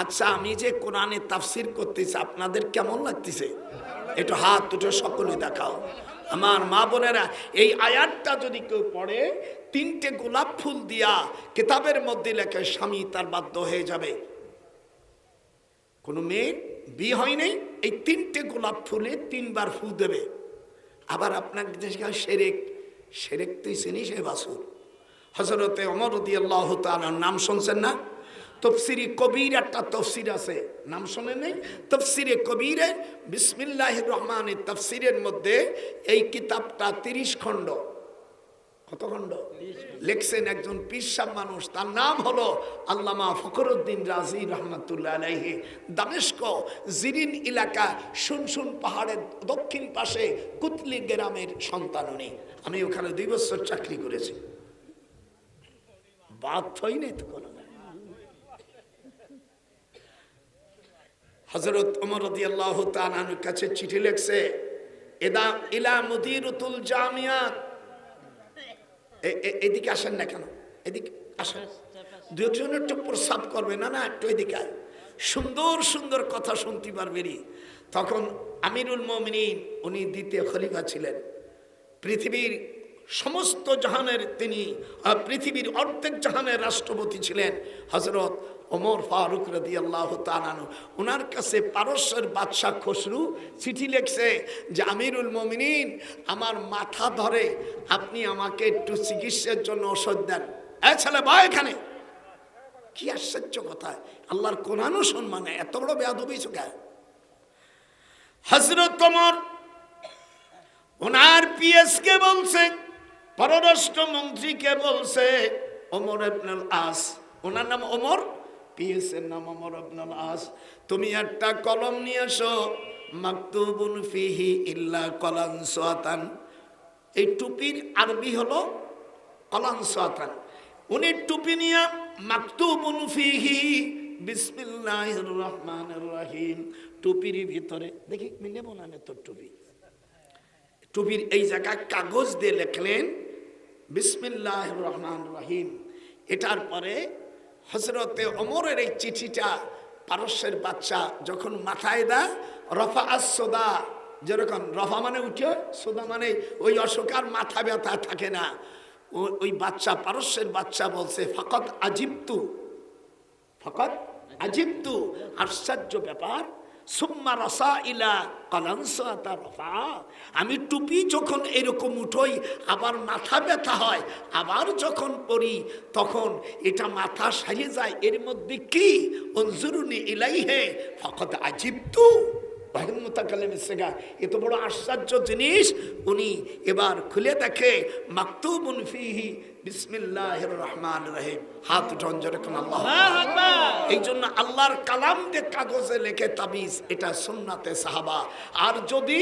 আচ্ছা আমি যে কোরআনে তাফসির করতেছি আপনাদের কেমন লাগতেছে? একটু হাত দুটো সকলে দেখাও। আমার মা বোনেরা, এই আয়াতটা যদি কেউ পড়ে 3টে গোলাপ ফুল দিয়া কিতাবের মধ্যে লেখে স্বামী তার বাধ্য হয়ে যাবে। কোনো মেয়ে বিয়ে হয় নাই, এই 3টে গোলাপ ফুলে 3বার ফু দেবে। আবার আপনাকে সেরেক, সেরেক তুই চিনিস এ বাসুর? হযরতে ওমর রাদিয়াল্লাহু তাআলার নাম শুনছেন না? তফসিরে কবির একটা তফসির আছে, নাম শোনেন নাই? তফসিরে কবিরে বিসমিল্লাহির রহমানির তফসিরের মধ্যে এই কিতাবটা 30 খণ্ড। কত খণ্ড লিখছেন একজন পীরসাব মানুষ, তার নাম হলো আল্লামা ফখরুদ্দিন রাজি রহমাতুল্লাহ আলাইহি। দামেস্ক জিরিন এলাকা শুনশুন পাহাড়ের দক্ষিণ পাশে কুতলি গ্রামের সন্তান উনি। আমি ওখানে 2 বছর চাকরি করেছি। বাদ হয় নাই তো কোনো। হযরত ওমর রাদিয়াল্লাহু তাআলা আনহুর কাছে চিঠি লিখছে, এদা ইলা মুদিরাতুল জামিয়াত। এদিকে আসেন না কেন, এদিকে আসেন, 2 একটু প্রস্তাব করবে না না একটু এদিকে আয়, সুন্দর সুন্দর কথা শুনতে পারবেনি। তখন আমিরুল মুমিনিন উনি দ্বিতীয় খলিফা ছিলেন, পৃথিবীর সমস্ত জাহানের তিনি পৃথিবীর অর্ধেক জাহানের রাষ্ট্রপতি ছিলেন হযরত ওমর ফারুক রাদিয়াল্লাহু তাআলা আনহু। ওনার কাছে পারস্যের বাদশা খসরু চিঠি লিখছে যে আমিরুল মুমিনিন আমার মাথা ধরে, আপনি আমাকে একটু চিকিৎসার জন্য ওষুধ দেন। এ ছেলে বয় এখানে। কি আশ্চর্য কথা, আল্লাহর কোরআনও সম্মানে এত বড় বেয়াদবি চোখে। হযরত ওমর ওনার পিএসকে বলছে, পররাষ্ট্র মন্ত্রীকে বলছে, ওমর ইবনুল আস, ওনার নাম ওমর, পিএস এর নাম ওমর ইবনুল আস, তুমি একটা কলম নিয়ে এসো, মাকতুবুন ফিহি ইল্লা কলানসাতান। এই টুপির আরবি হলো কলানসাতান। উনি টুপি নিয়ে মাকতুবুন ফিহি বিসমিল্লাহির রহমানির রহিম, টুপির ভিতরে দেখি নেব না তো টুপি, টুপির এই জায়গায় কাগজ দিয়ে লিখলেন বিসমিল্লাহির রহমানির রহিম। এটার পরে হযরতে ওমরের এই চিঠিটা পারস্যের বাদশা যখন মাথায় দেয়, রফা আসোদা, যেরকম রফা মানে উঠে, সোদা মানে ওই অশোকার মাথা ব্যথা থাকে না, ওই বাদশা পারস্যের বাদশা বলছে ফাকাত আজিবতু, ফাকাত আজিবতু, আশ্চর্য ব্যাপার, সুম্মা রাসাইলা কালানসাতা রফা। আমি টুপি যখন এরকম উঠোই আবার মাথা ব্যথা হয়, আবার যখন পরি তখন এটা মাথা সারিয়ে যায়, এর মধ্যে কি উনজুরুনি ইলাইহি ফাকাদ আজিবতু। এত বড় আশ্চর্য জিনিস উনি এবার খুলে দেখে, মাকতুবুন ফিহি বিসমিল্লাহির রহমানির রহিম। হাত উঠান যেরকম আল্লাহু আকবার। এই জন্য আল্লাহর কালাম দিয়ে কাগজে লেখে তাবিজ, এটা সুন্নাতে সাহাবা। আর যদি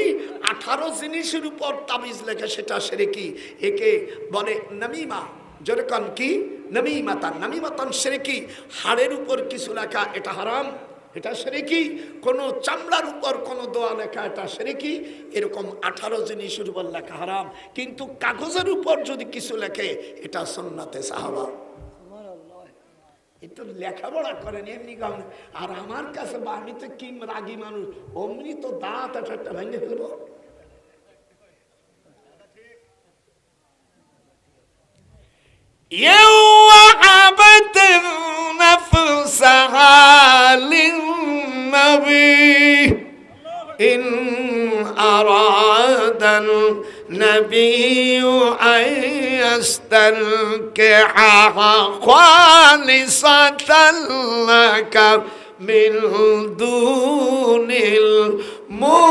18 জিনিসের উপর তাবিজ লেখে সেটা শিরকি, একে বলে নামিমা। যেরকম কি নামিমাতান, নামিমাতান শিরকি। হাড়ের উপর কিছু লেখা এটা হারাম, এটা শিরকি। কোন চামড়ার উপর কোন দোয়া লেখা এটা শিরকি। এরকম 18 জিনিসের উপর লেখা হারাম, কিন্তু কাগজের উপর যদি কিছু লেখে এটা সুন্নাতে সাহাবা। এটা লেখাপড়া করেন এমনি কারণ। আর আমার কাছে আমি তো কি রাগী মানুষ, অমনি তো দাঁত একটা ভেঙে ফেলবো। يوعبت نفسها للنبي إن أراد النبي أن يستنكحها خالصة لك من دون المؤمنين।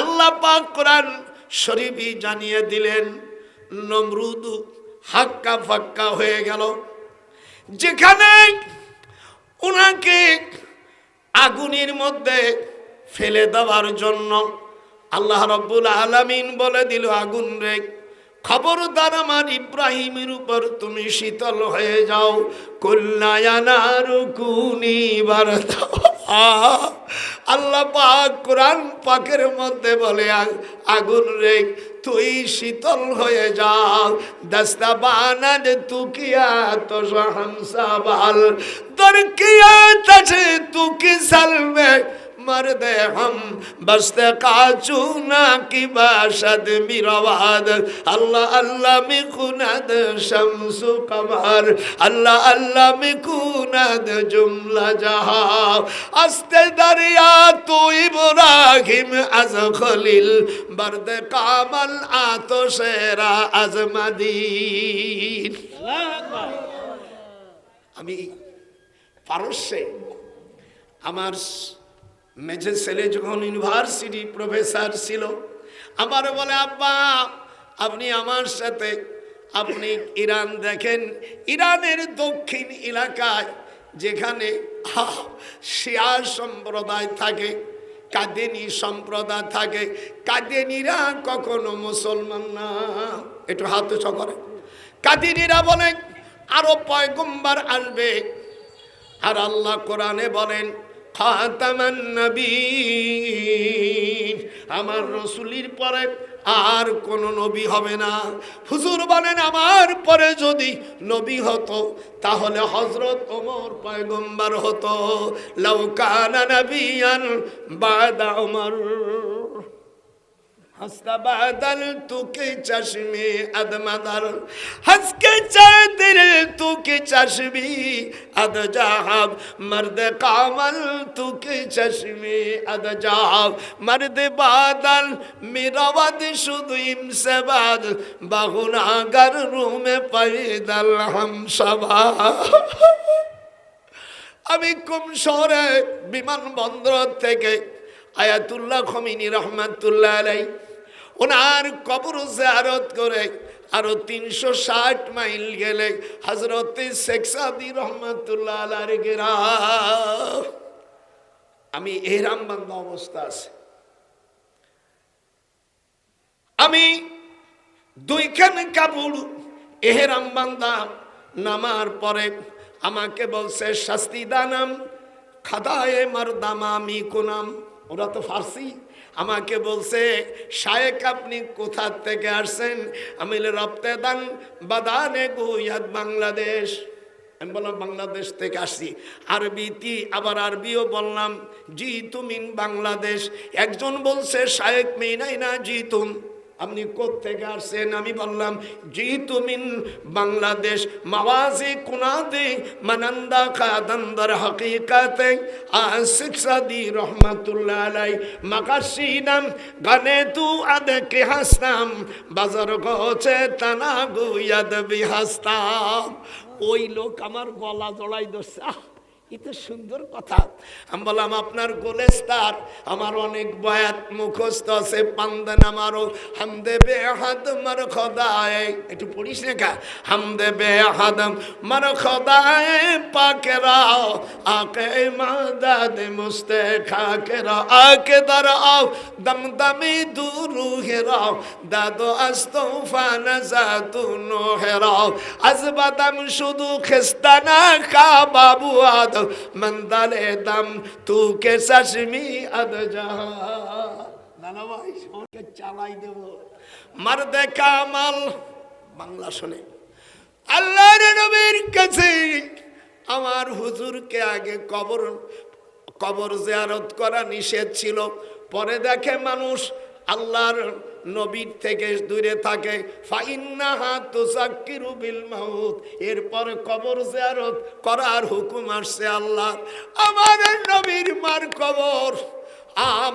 আল্লাহ পাক কোরআন শরীফে জানিয়ে দিলেন, নমরুদ হাক্কা ফাক্কা হয়ে গেল। যেখানে ওনাকে আগুনের মধ্যে ফেলে দেওয়ার জন্য আল্লাহ রাব্বুল আলামিন বলে দিল, আগুন রে খবরদার আমার ইব্রাহিমের উপর তুমি শীতল হয়ে যাও। কুল্না ইয়া নারু কুনি বারদা। আল্লাহ পাক কোরআন পাকের মধ্যে বলে, আগুন রে তুই শীতল হয়ে যাও। দস্তা বানাদ তুকিয়া তো হামসাবাল দরকিয়া তছে তুকি সালমে मर्दे हम बस्ते काचूना की बाशद मिरवाद अल्लाह अल्लाह में कुनद शम्सु कमर अल्लाह अल्लाह में कुनद जुमला जहां अस्ते दरिया तो इब्राहिम अज खलील बर्द कामल आतो शेरा अज मदीन। আমি পারস্যে আমার মেজে ছেলে যখন ইউনিভার্সিটি প্রফেসর ছিল, আমার বলে আব্বা আপনি আমার সাথে আপনি ইরান দেখেন, ইরানের দক্ষিণ এলাকায় যেখানে শিয়া সম্প্রদায় থাকে, কাদেনী সম্প্রদায় থাকে, কাদেনীরা কখনো মুসলমান না। একটু হাত উঁচু করে। কাদেনীরা বলে আরো পয়গম্বর আসবে, আর আল্লাহ কোরআনে বলেন খাতামান নবীন, আমার রসুলের পরে আর কোন নবী হবে না। হুজুর বলেন আমার পরে যদি নবী হতো তাহলে হযরত ওমর পয়গম্বর হতো। লাউ কানা নবিয়ান বাদা ওমর हंसता बादल तू के चश्मे अदमदर हंस के चादर तू के चश्मे अद जहाब मर्द कामल तू के चश्मे अद जहाब मर्द बादल मेरा वद शुद्ध इमसे बाद बहुनागर रूह में पैदल हम सबा। আমি কুম শহরে বিমানবন্দর থেকে আয়াতুল্লাহ খমিনী রহমাতুল্লাহ আলাইহি ওনার কবর জিয়ারত করে আরো 360 মাইল গেলে হযরত শেখ সাদি রহমাতুল্লাহ আলাইহির গ্রাম। আমি ইহরাম বান্ধা অবস্থা আছে, আমি দুইখান কাপড় ইহরাম বান্ধা নামার পরে আমাকে বলছে শাস্তি দানাম খাদায়ে মারদামা মি কুনাম, ওরা তো ফার্সি। আমাকে বলছে শায়েক আপনি কোথা থেকে আসছেন? আমি রপ্তে দান বাদানে গুয়াদ বাংলাদেশ। আমি বললাম বাংলাদেশ থেকে আসছি। আরবিতে আবার আরবিও বললাম জি তুমিন বাংলাদেশ। একজন বলছে শায়েক মেনাই না জি তুম, আপনি কোত্থেকে আসছেন? আমি বললাম জি তুমিন বাংলাদেশ। মাওয়াজি কুনাদে মানন্দা খাদান্দর হকিকতে আশিক সাদি রহমাতুল্লাহ আলাইহি মাকাসিনাম গানে তু আদে কে হাসতাম বাজার গোছে তানা গুয়াদ বিহাস্তাম। ওই লোক আমার গলা জড়াই ধরছে, এত সুন্দর কথা। আমি বললাম আপনার গোলেস্তার আমার অনেক বয়াত মুখস্থ আছে, পান্দান আমারও হামদে বেহাদ মার খোদায়ে, একটু পড়িস না কা হামদে বেহাদ মার খোদায়ে পাকেরা আকে মাদাদ মুস্তে খাকেরা আকে দারাও দমদমি দুরুহেরাও দাদো আস্তফা নাজাতু নোহেরাও আজবাদাম শুধু খেস্তানা খা বাবু আদ মন্দালে দম তু কে চশমি আদ জাহা। নানা ভাই ওকে চালাই দেব মারদে কামাল। বাংলা শুনে আল্লাহর নবীর কাছে আমার হুজুরকে আগে কবর জিয়ারত করা নিষেধ ছিল, পরে দেখে মানুষ আল্লাহর নবীর থেকে দূরে থাকে, ফাইন্নাহা তুযাক্কিরু বিল মাউত, এরপর কবর জিয়ারত করার হুকুম আসছে আল্লাহ। আমার নবীর মার কবর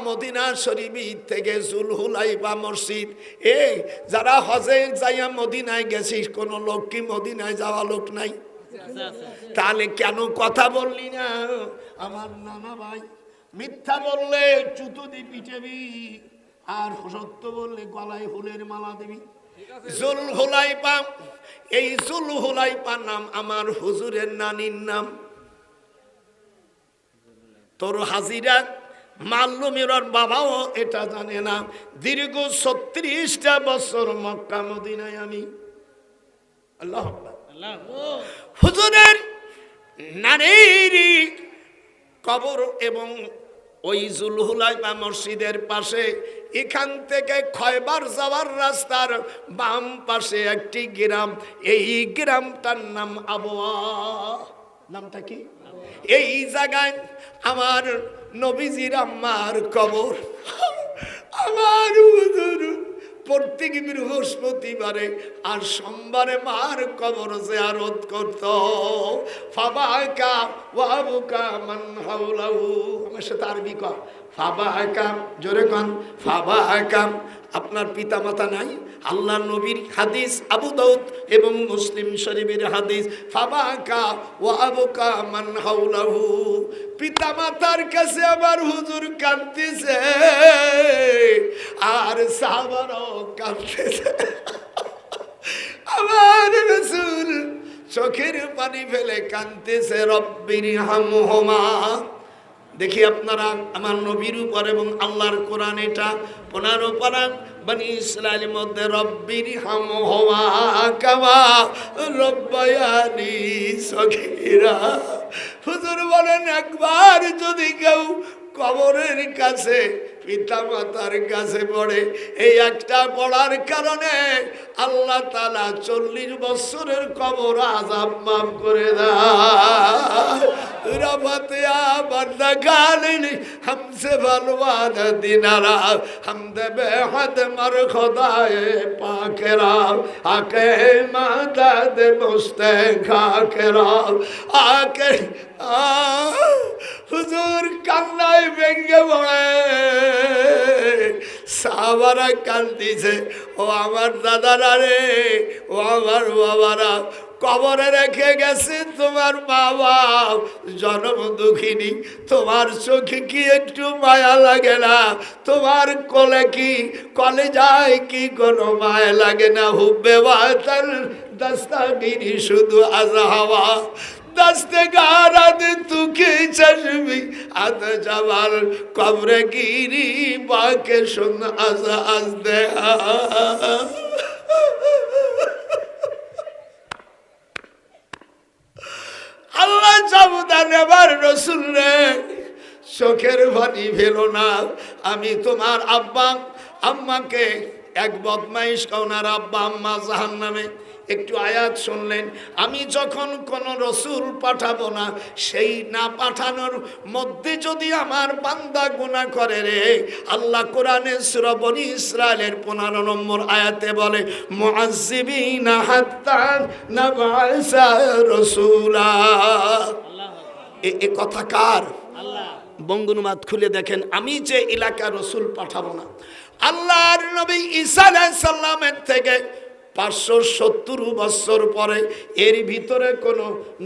মদিনা শরীফ থেকে জুলহুলাইফা মসজিদ। এই যারা হজে যাইয়া মদিনায় গেছিস, কোন লোক কি মদিনায় যাওয়া লোক নাই? তাহলে কেন কথা বললি না? আমার নানা ভাই মিথ্যা বললে চুতো দি পিটাবি, আর সত্য বললে গলায় ফুলের মালা দিবি। জুলহুলাইফা, এই জুলহুলাইফা নাম আমার হুজুরের নানির নাম। তোর হাজিরা মাল্লুমের বাবাও এটা জানে না। দীর্ঘ ৩৬টা বছর মক্কা মদিনায় আমি। আল্লাহ হুজুরের নানির কবর এবং ওই জুলহুলাইফা মসজিদের পাশে, এখান থেকে খয়বার যাওয়ার রাস্তার বাম পাশে একটি গ্রাম, এই গ্রামটার নাম আবওয়া। নামটা কি? এই জায়গায় আমার নবীজির আম্মার কবর। আমার হুজুর প্রত্যেক বৃহস্পতিবারে আর সোমবারে মার কবর জিয়ারত করত। ফাবাকা ওয়াবুকা মান হাওলাহু, আমার সাথে আরবি কর। ফাবাকা, জোরে কন। ফাবাকা, আপনার পিতা মাতা নাই? আল্লাহ নবীর হাদিস, আবু দাউদ এবং মুসলিম শরীফের হাদিস। ফাবাকা ওয়াবুকা মান হাওলাহু, পিতা মাতার কাছে আমার হুজুর কাঁদতেছে আর সাহাবারাও কাঁদতেছে। আমার রাসূল চোখের পানি ফেলে কাঁদতেছে, রব্বির হামহুমা। দেখি আপনারা আমার নবীর উপর এবং আল্লাহর কোরআন, এটা 15 পারা বনি ইসরাইলের মধ্যে, রব্বির হামহুমা কামা রব্বায়ানি সগীরা। হুজুর বলেন, একবার যদি কেউ কবরের কাছে, পিতা মাতার কাছে পড়ে, এই একটা পড়ার কারণে আল্লাহ তাআলা 40 বছরের কবর আযাব মাফ করে দেয়। রফাতিয়া বান্দা গালিনি हमसे বলওয়াদ দিনারা, হামদে বেহদ মর খোদায়ে পাকেরা, আকে মাদাদ মুস্তাখাকেরা, আকে হুজুর কান্নায় ভেঙে পড়ে। সাহাবারা কান্দিছে, ও আমার দাদারা রে, ও আমার বাবারা, কবরে রেখে গেছে তোমার বাবা জন্ম দুঃখিনী, তোমার চোখে কি একটু মায়া লাগে না? তোমার কোলে কি, কলে যায় কি কোনো মায়া লাগে না? হুব্বে বাতাল দস্তাগিরি শুধু আজ হাওয়া, দস্তে গারাদ তুকে চশমি আদ জবাল, কবরে গিরি বাকে শুন আজ আজ দে। আল্লাহ সাবধান, এবার রসুল রে চোখের পানি ফেলো না। আমি তোমার আব্বা আম্মাকে এক বদমাইশ কওনার আব্বা আম্মা জাহান্নামে। একটু আয়াত শুনলেন, আমি যখন কোন রসুল পাঠাবো না, সেই না পাঠানোর মধ্যে যদি আমার বান্দা গুনাহ করে রে, আল্লাহ কোরআনে সূরা বনী ইসরাইলের 15 নম্বর আয়াতে বলে, মুআজ্জিবিনা হাত্তা নাবআসা রাসূলা। এ কথা কার? বঙ্গনুবাদ খুলে দেখেন, আমি যে এলাকার রসুল পাঠাবো না, আল্লাহর নবী ঈসা আলাইহিস সালামের থেকে 570 বছর পরে এর ভিতরে কোন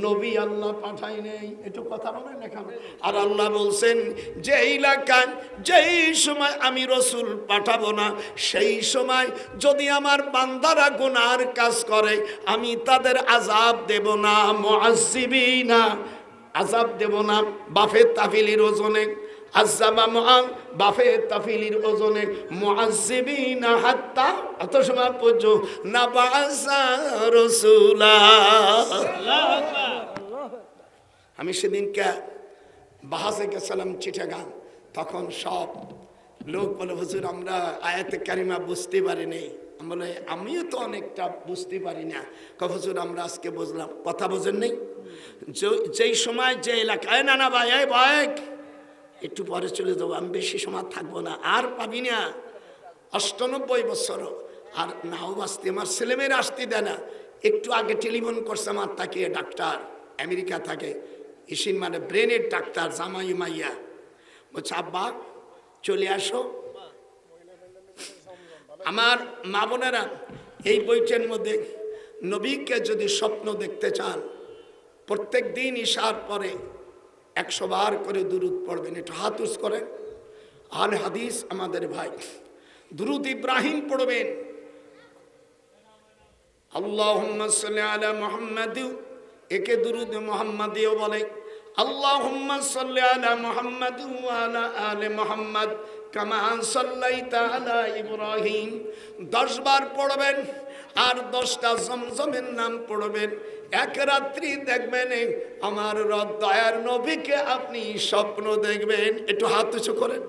নবী আল্লাহ পাঠাই নেই। একটু কথা বলেন না কেন? আর আল্লাহ বলছেন, যে এলাকায় যেই সময় আমি রসুল পাঠাবো না, সেই সময় যদি আমার বান্দারা গুনার কাজ করে, আমি তাদের আযাব দেব না। মুআজ্জিবিনা, আযাব দেব না। বাফে তাফিলির ওজনে আযাবা মুআন, বাফে তাফিলির ওজনে মুআজ্জিবিনা হাত্তা, অত সময় পর্যন্ত নাবাসা রাসূলা। আল্লাহু আকবার। আমি সেদিনকে বাহাসে গেছিলাম চিটাগাং, তখন সব লোক বলে, হুজুর আমরা আয়াতে কারিমা বুঝতে পারি নাই। বলে, আমিও তো অনেকটা বুঝতে পারি না। হুজুর আমরা আজকে বুঝলাম। কথা বোঝেন নেই? যেই সময় যে এলাকায়, না না ভাই, এই ভাই একটু পরে চলে যাবো, আমি বেশি সময় থাকবো না, আর পাবি না। 98 বছর আর নাও বাঁচতে, আমার ছেলেমেয়েরা আসতে দেয় না। একটু আগে টেলিফোন করছে আমার তাকে ডাক্তার, আমেরিকা থাকে, ইসিন মানে ব্রেনের ডাক্তার, জামাই মাইয়া, বলছে আব্বা চলে আসো। আমার মা বোনেরা, এই বইটার মধ্যে নবীকে যদি স্বপ্ন দেখতে চান, প্রত্যেক দিন ইশার পরে 100 বার করে দুরূদ পড়বেন। একটু হাত উঁচু করেন। আহলে হাদিস আমাদের ভাই, দুরূদ ইব্রাহিম পড়বেন। আল্লাহুম্মা সাল্লি আলা মুহাম্মাদ, একে দুরুদ মুহাম্মাদিও বলে। আল্লাহুম্মা সাল্লি আলা মুহাম্মাদ ওয়া আলা আলি মুহাম্মাদ কামা সাল্লাইতা আলা ইব্রাহিম। 10 বার পড়বেন আর 10টা জমজমের নাম পড়বেন। এক রাত্রি দেখবেন আমার রব দয়ার নবীকে আপনি স্বপ্ন দেখবেন। একটু হাত উঁচু করেন।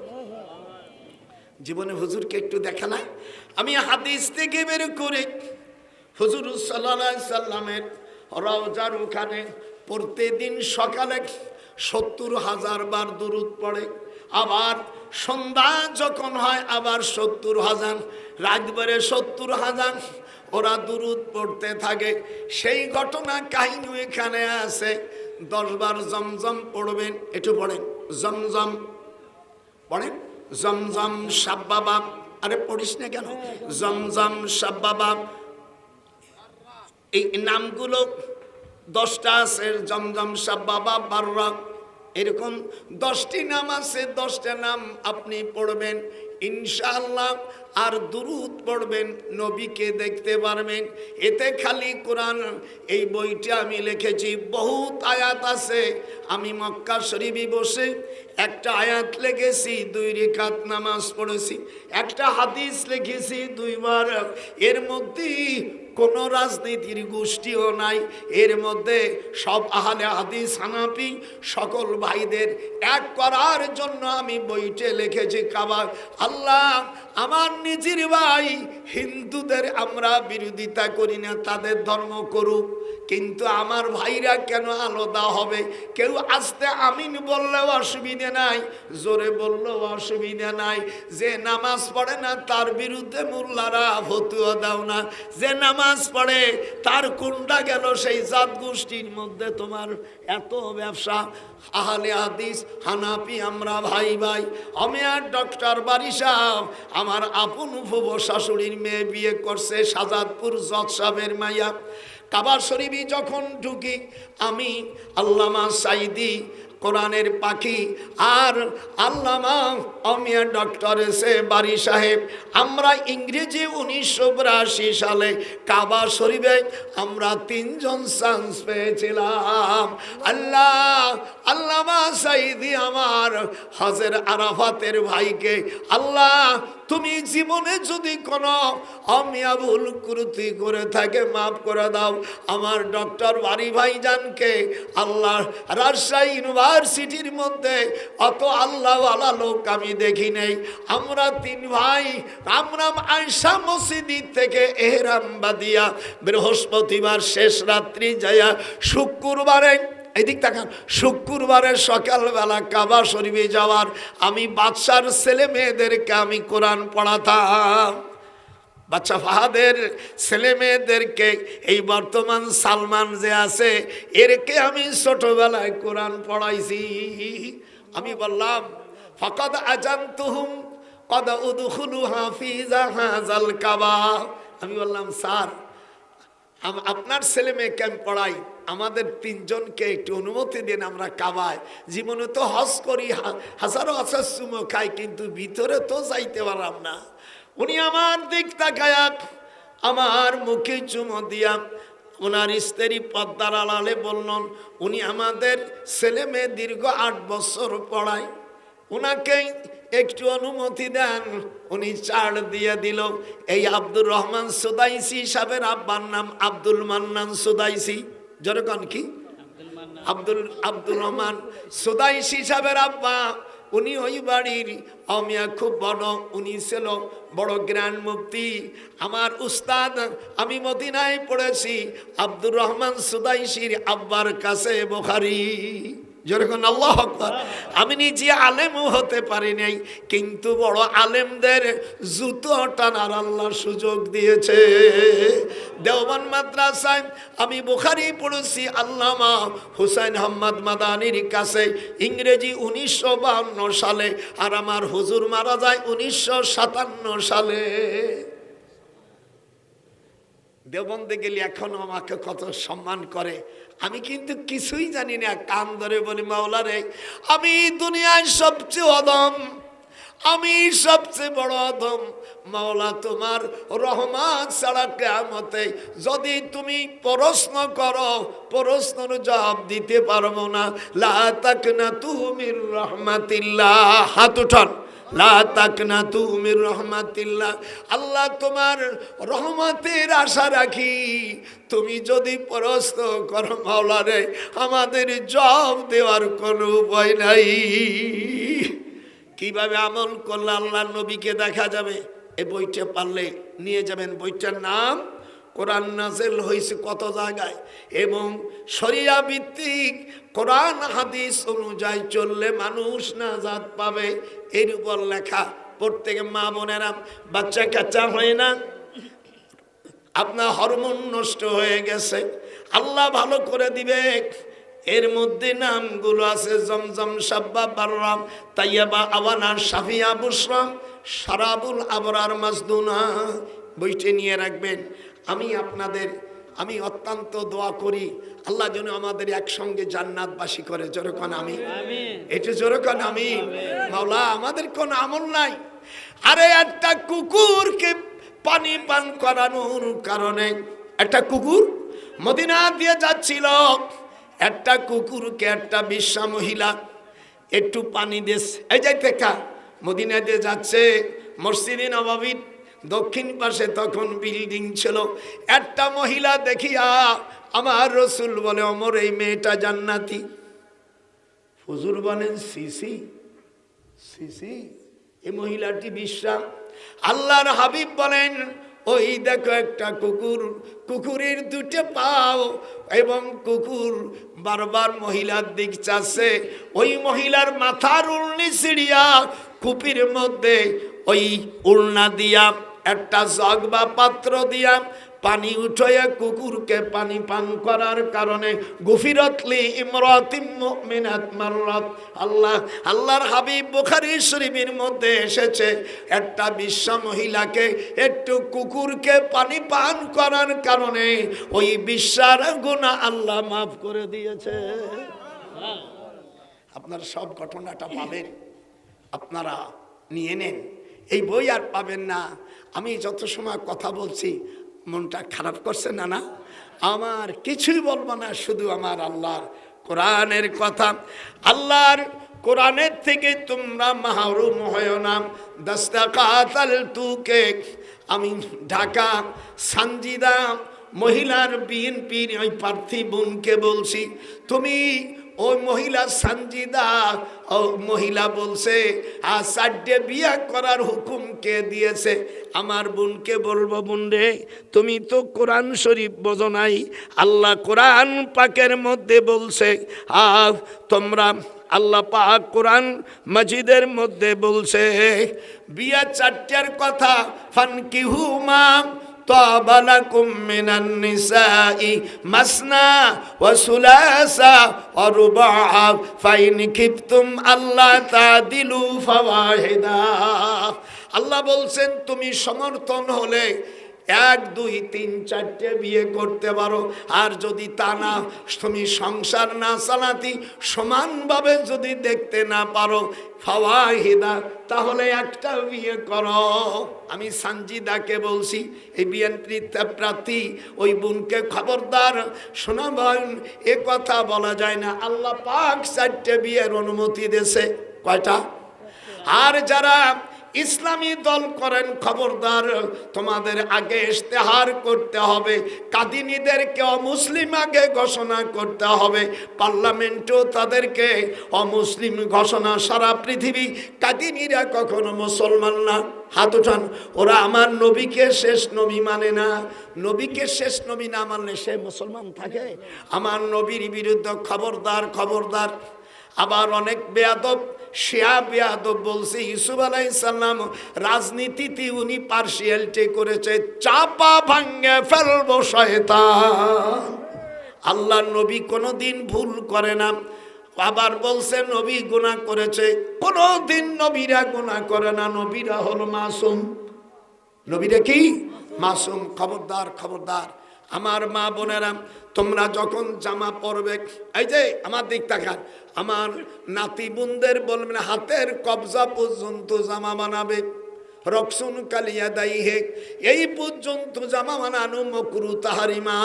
জীবনে হুজুরকে একটু দেখা নাই? আমি হাদিস থেকে বের করে হুজুর সাল্লাল্লাহু আলাইহি সাল্লামের রওজার ওখানে প্রতিদিন সকালে 70,000 বার দুরূদ পড়ে, আবার সন্ধ্যা যখন হয় আবার 70,000, রাতভরে 70,000 ওরা দুরূদ পড়তে থাকে। সেই ঘটনা কাহিনী এখানে আছে। 10 বার জমজম পড়বেন। একটু পড়েন জমজম, পড়েন জমজম সাব্বাবা। আরে পড়িস না কেন? জমজম সাব্বাবা, এই নামগুলো 10টা আছে। জমজম সাব্বাবা বাররা, এরকম 10টি নাম আছে। 10টা নাম আপনি পড়বেন ইনশাআল্লাহ। আর দুরূদ পড়বেন, নবীকে দেখতে পারবেন। এতে খালি কোরআন এই বইটা আমি লিখেছি, বহুত আয়াত আছে। আমি মক্কা শরীফে বসে একটা আয়াত লিখেছি, 2 রাকাত নামাজ পড়েছি। একটা হাদিস লিখেছি 2 বার। এর মধ্যে কোনো রাজনীতির গোষ্ঠীও নাই। এর মধ্যে সব আহলে হাদিস হানাফি সকল ভাইদের এক করার জন্য আমি বইতে লিখেছি কাবা। আল্লাহ আমার নিজের ভাই হিন্দুদের আমরা বিরোধিতা করি না, তাদের ধর্ম করুক, কিন্তু আমার ভাইরা কেন আলাদা হবে? কেউ আস্তে আমিন বললেও অসুবিধা নাই, জোরে বললেও অসুবিধা নাই। যে নামাজ পড়ে না তার বিরুদ্ধে মোল্লারা ফতুয়া দাও না। যে নামাজ পড়ে তার কোনটা গেল সেই জাত গোষ্ঠীর মধ্যে তোমার এত ব্যবসা। আহলে হাদিস হানাফি আমরা ভাই ভাই। আমি আর ডক্টর বারিশা আমার আপন ফুফু শাশুড়ির মেয়ে বিয়ে করছে, সাজাদপুর জজ সাহেবের মাইয়া। কাবা শরীফে যখন ঢুকি আমি আল্লামা সাইদি কোরআনের পাখি আর আল্লামা অমিয়া ডক্টর এসে বারি সাহেব, আমরা ইংরেজি 1982 সালে কাবা শরীফে আমরা 3 জন চান্স পেয়েছিলাম। আল্লামা সাইদি আমার হজের আরাফাতের ভাইকে, আল্লাহ তুমি জীবনে যদি কোনো অমিয়া ভুল ত্রুটি করে থাকে মাফ করে দাও। আমার ডক্টর বারি ভাইজানকে আল্লাহ রাজশাহী ইউনিভার্সিটির মধ্যে অত আল্লাহওয়ালা লোক আমি দেখি নেই। আমরা 3 ভাই, আমরা আয়সা মসজিদ থেকে এহরাম বাঁধিয়া বৃহস্পতিবার শেষ রাত্রি যাইয়া শুক্রবারে, এদিক তাকান, শুক্রবারের সকালবেলা কাবা শরীফে যাওয়ার আমি বাদশার ছেলে মেয়েদেরকে আমি কোরআন পড়াতাম। বাচ্চা ফাহাদের ছেলে মেয়েদেরকে, এই বর্তমান সালমান যে আছে এরকে আমি ছোটবেলায় কোরআন পড়াইছি। আমি বললাম ফাকাদ আজানতুহুম কদ উদখুলু হাফিজা হাযাল কাবা। আমি বললাম স্যার আপনার ছেলে মেয়েকে আমি পড়াই, আমাদের 3 জনকে একটু অনুমতি দিন, আমরা কাবায় জীবনে তো হজ করি, হাজারো হাজার চুমো খাই, কিন্তু ভিতরে তো যাইতে পারলাম না। উনি আমার দিক তাকায়া আমার মুখে চুমো দিয়া ওনার স্ত্রী পদ্মার আড়ালে বললেন, উনি আমাদের ছেলে মেয়ে দীর্ঘ 8 বছর পড়ায়, ওনাকে একটু অনুমতি দেন। উনি ছাড় দিয়ে দিল। এই আব্দুর রহমান সুদাইসি সাহেবের আব্বার নাম আব্দুল মান্নান সুদাইসি। যেরকম কি আব্দুল রহমান সুদাইসি সাহেবের আব্বা, উনি ওই বাড়ির অমিয়া খুব বড়, উনি ছিল বড় গ্র্যান্ড মুফতি। আমার উস্তাদ, আমি মদিনায় পড়েছি আব্দুর রহমান সুদাইসির আব্বার কাছে বুখারী। যেরকম আল্লাহু আকবার। আমি নিজে আলেমও হতে পারি নাই, কিন্তু বড় আলেমদের জুতো টানার আল্লাহ সুযোগ দিয়েছে। দেওবন্দ মাদ্রাসায় আমি বুখারী পড়েছি আল্লামা হুসাইন আহমদ মাদানির কাছে ইংরেজি 1952 সালে, আর আমার হুজুর মারা যায় 1957 সালে। দেওবন্দে গেলে এখনো আমাকে কত সম্মান করে। আমি কিন্তু কিছুই জানি না, কান ধরে বলি মাওলা রে আমি দুনিয়ায় সবচেয়ে অদম, আমি সবচেয়ে বড় আদম। মাওলা তোমার রহমত ছাড়া কিয়ামতে যদি তুমি প্রশ্ন করো, প্রশ্নের জবাব দিতে পারবো না। লা তাকনাতু মির রাহমাতিল্লাহ, হাত উঠান। লা তাকনাতু মির রাহমাতিল্লাহ, আল্লাহ তোমার রহমতের আশা রাখি। তুমি যদি প্রশ্ন করো মাওলা রে, আমাদের জবাব দেওয়ার কোনো উপায় নাই। কিভাবে আমল করলে আল্লাহ নবীকে দেখা যাবে? এই বইটা পারলে নিয়ে যাবেন। বইটার নাম কোরআন নাযিল হয়েছে কত জায়গায়, এবং শরিয়া ভিত্তিক কোরআন হাদিস অনুযায়ী চললে মানুষ নাজাত পাবে, এর উপর লেখা। প্রত্যেক মা বোনেরা, বাচ্চা কাচ্চা হয় না, আপনার হরমোন নষ্ট হয়ে গেছে, আল্লাহ ভালো করে দিবে। এর মধ্যে নামগুলো আছে জমজম, সাব্বা, বাররাম, তাইয়াবা, আওয়ানা, শাফিয়া, বুশরাম, সারাবুল আবরার, মাজদুনা। বইটি নিয়ে রাখবেন। আমি অত্যন্ত দোয়া করি আল্লাহ যেন আমাদের একসঙ্গে জান্নাতবাসী করে। যেরকম আমি, এটা যেরকম আমি, মাওলা আমাদের কোন আমল নাই। আরে একটা কুকুরকে পানি পান করানোর কারণে, একটা কুকুর মদিনা দিয়ে যাচ্ছিল, একটা কুকুরকে একটা বিশ্বা মহিলা একটু পানি দিস, এই যাইতে কা মদিনা দিয়ে যাচ্ছে, মসজিদে নববীর দক্ষিণ পাশে তখন বিল্ডিং ছিল। একটা মহিলা দেখিয়া আমার রসুল বলে, অমর এই মেয়েটা জান্নাতি। হুজুর বলেন সিসি সিসি, এই মহিলাটি বিশ্বা। আল্লাহর হাবিব বলেন, ওই দেখো একটা কুকুর, কুকুরের দুটো পাও, এবং কুকুর বারবার মহিলার দিক চাচ্ছে। ওই মহিলার মাথার উড়নি ছিড়িয়া কুপির মধ্যে ওই উড়না দিয়া একটা জগ বা পাত্র দিয়া পানি উঠাইয়া কুকুরকে পানি পান করার কারণে গুফিরাতলি ইমরাতিম মুমিনাত মাররাত। আল্লাহর হাবিব বুখারী শরীফের মধ্যে এসেছে, একটা বিশ্বা মহিলাকে একটু কুকুরকে পানি পান করার কারণে ওই বিশ্বার গুনাহ আল্লাহ মাফ করে দিয়েছে। আপনারা সব ঘটনাটা পাবেন, আপনারা নিয়ে নেন। এই বই আর পাবেন না। আমি যত সময় কথা বলছি মনটা খারাপ করছে না? না, আমার কিছুই বলবো না, শুধু আমার আল্লাহর কোরআনের কথা। আল্লাহর কোরআনের থেকে তোমরা মাহরুম হয় না। দস্তকাতাল তুকে, আমি ঢাকা সানজিদা মহিলার বিএনপির ওই প্রার্থী বোনকে বলছি, তুমি ওই মহিলা সানজিদা, ও মহিলা বলছে আর 4টে বিয়া করার হুকুম কে দিয়েছে? আমার বোনকে বলবো, বোন রে তুমি তো কোরআন শরীফ বোঝো নাই। আল্লাহ কোরআন পাকের মধ্যে বলছে, তোমরা আল্লাহ পাক কোরআন মাজিদের মধ্যে বলছে বিয়া 4টার কথা। ফানকিহুমা তাবালাকুম মিনান নিসাই মাসনা ওয়া সুলাসা ওয়া রুবা ফাইন খিফতুম আল্লাহ তাদিলু ফাওয়াহিদা। আল্লাহ বলছেন তুমি সমর্থন হলে 1, 2, 3, 4টে বিয়ে করতে পারো। আর যদি তা না, তুমি সংসার না চালাতি সমানভাবে যদি দেখতে না পারো, ফাওয়াহিদা, তাহলে একটা বিয়ে করো। আমি সানজিদাকে বলছি, এই বিএনপি প্রার্থী ওই বোনকে খবরদার শোনাবেন, এ কথা বলা যায় না। আল্লাহ পাক 4টে বিয়ের অনুমতি দিয়েছে। কয়টা? আর যারা ইসলামী দল করেন, খবরদার তোমাদের আগে ইশতেহার করতে হবে, কাদিনীদেরকে অমুসলিম আগে ঘোষণা করতে হবে, পার্লামেন্টেও তাদেরকে অমুসলিম ঘোষণা। সারা পৃথিবী কাদিনীরা কখনো মুসলমান না। হাত উঠান। ওরা আমার নবীকে শেষ নবী মানে না। নবীকে শেষ নবী না মানলে সে মুসলমান থাকে? আমার নবীর বিরুদ্ধে খবরদার, খবরদার। আবার অনেক বেয়াদব, শিয়া বেয়াদব বলছে ইউসুফ আলাইহিস সালাম রাজনীতিতে উনি পার্সিয়ালিটি করেছে, চাপা ভাঙে ফেলবো শয়তান। আল্লাহ নবী কোনোদিন ভুল করে না। আবার বলছে নবী গুনাহ করেছে, কোনোদিন নবীরা গুনাহ করে না। নবীরা হলো মাসুম। নবীরা কি? মাসুম। খবরদার, খবরদার। আমার মা বোনেরা, তোমরা যখন জামা পরবে, এই যে আমার দিক তাকান, আমার নাতি বোনদের বলবেন হাতের কবজা পর্যন্ত জামা বানাবে, রকসুন কালিয়া দায়ী হে, এই পর্যন্ত জামা বানানো মকরু তাহারিমা।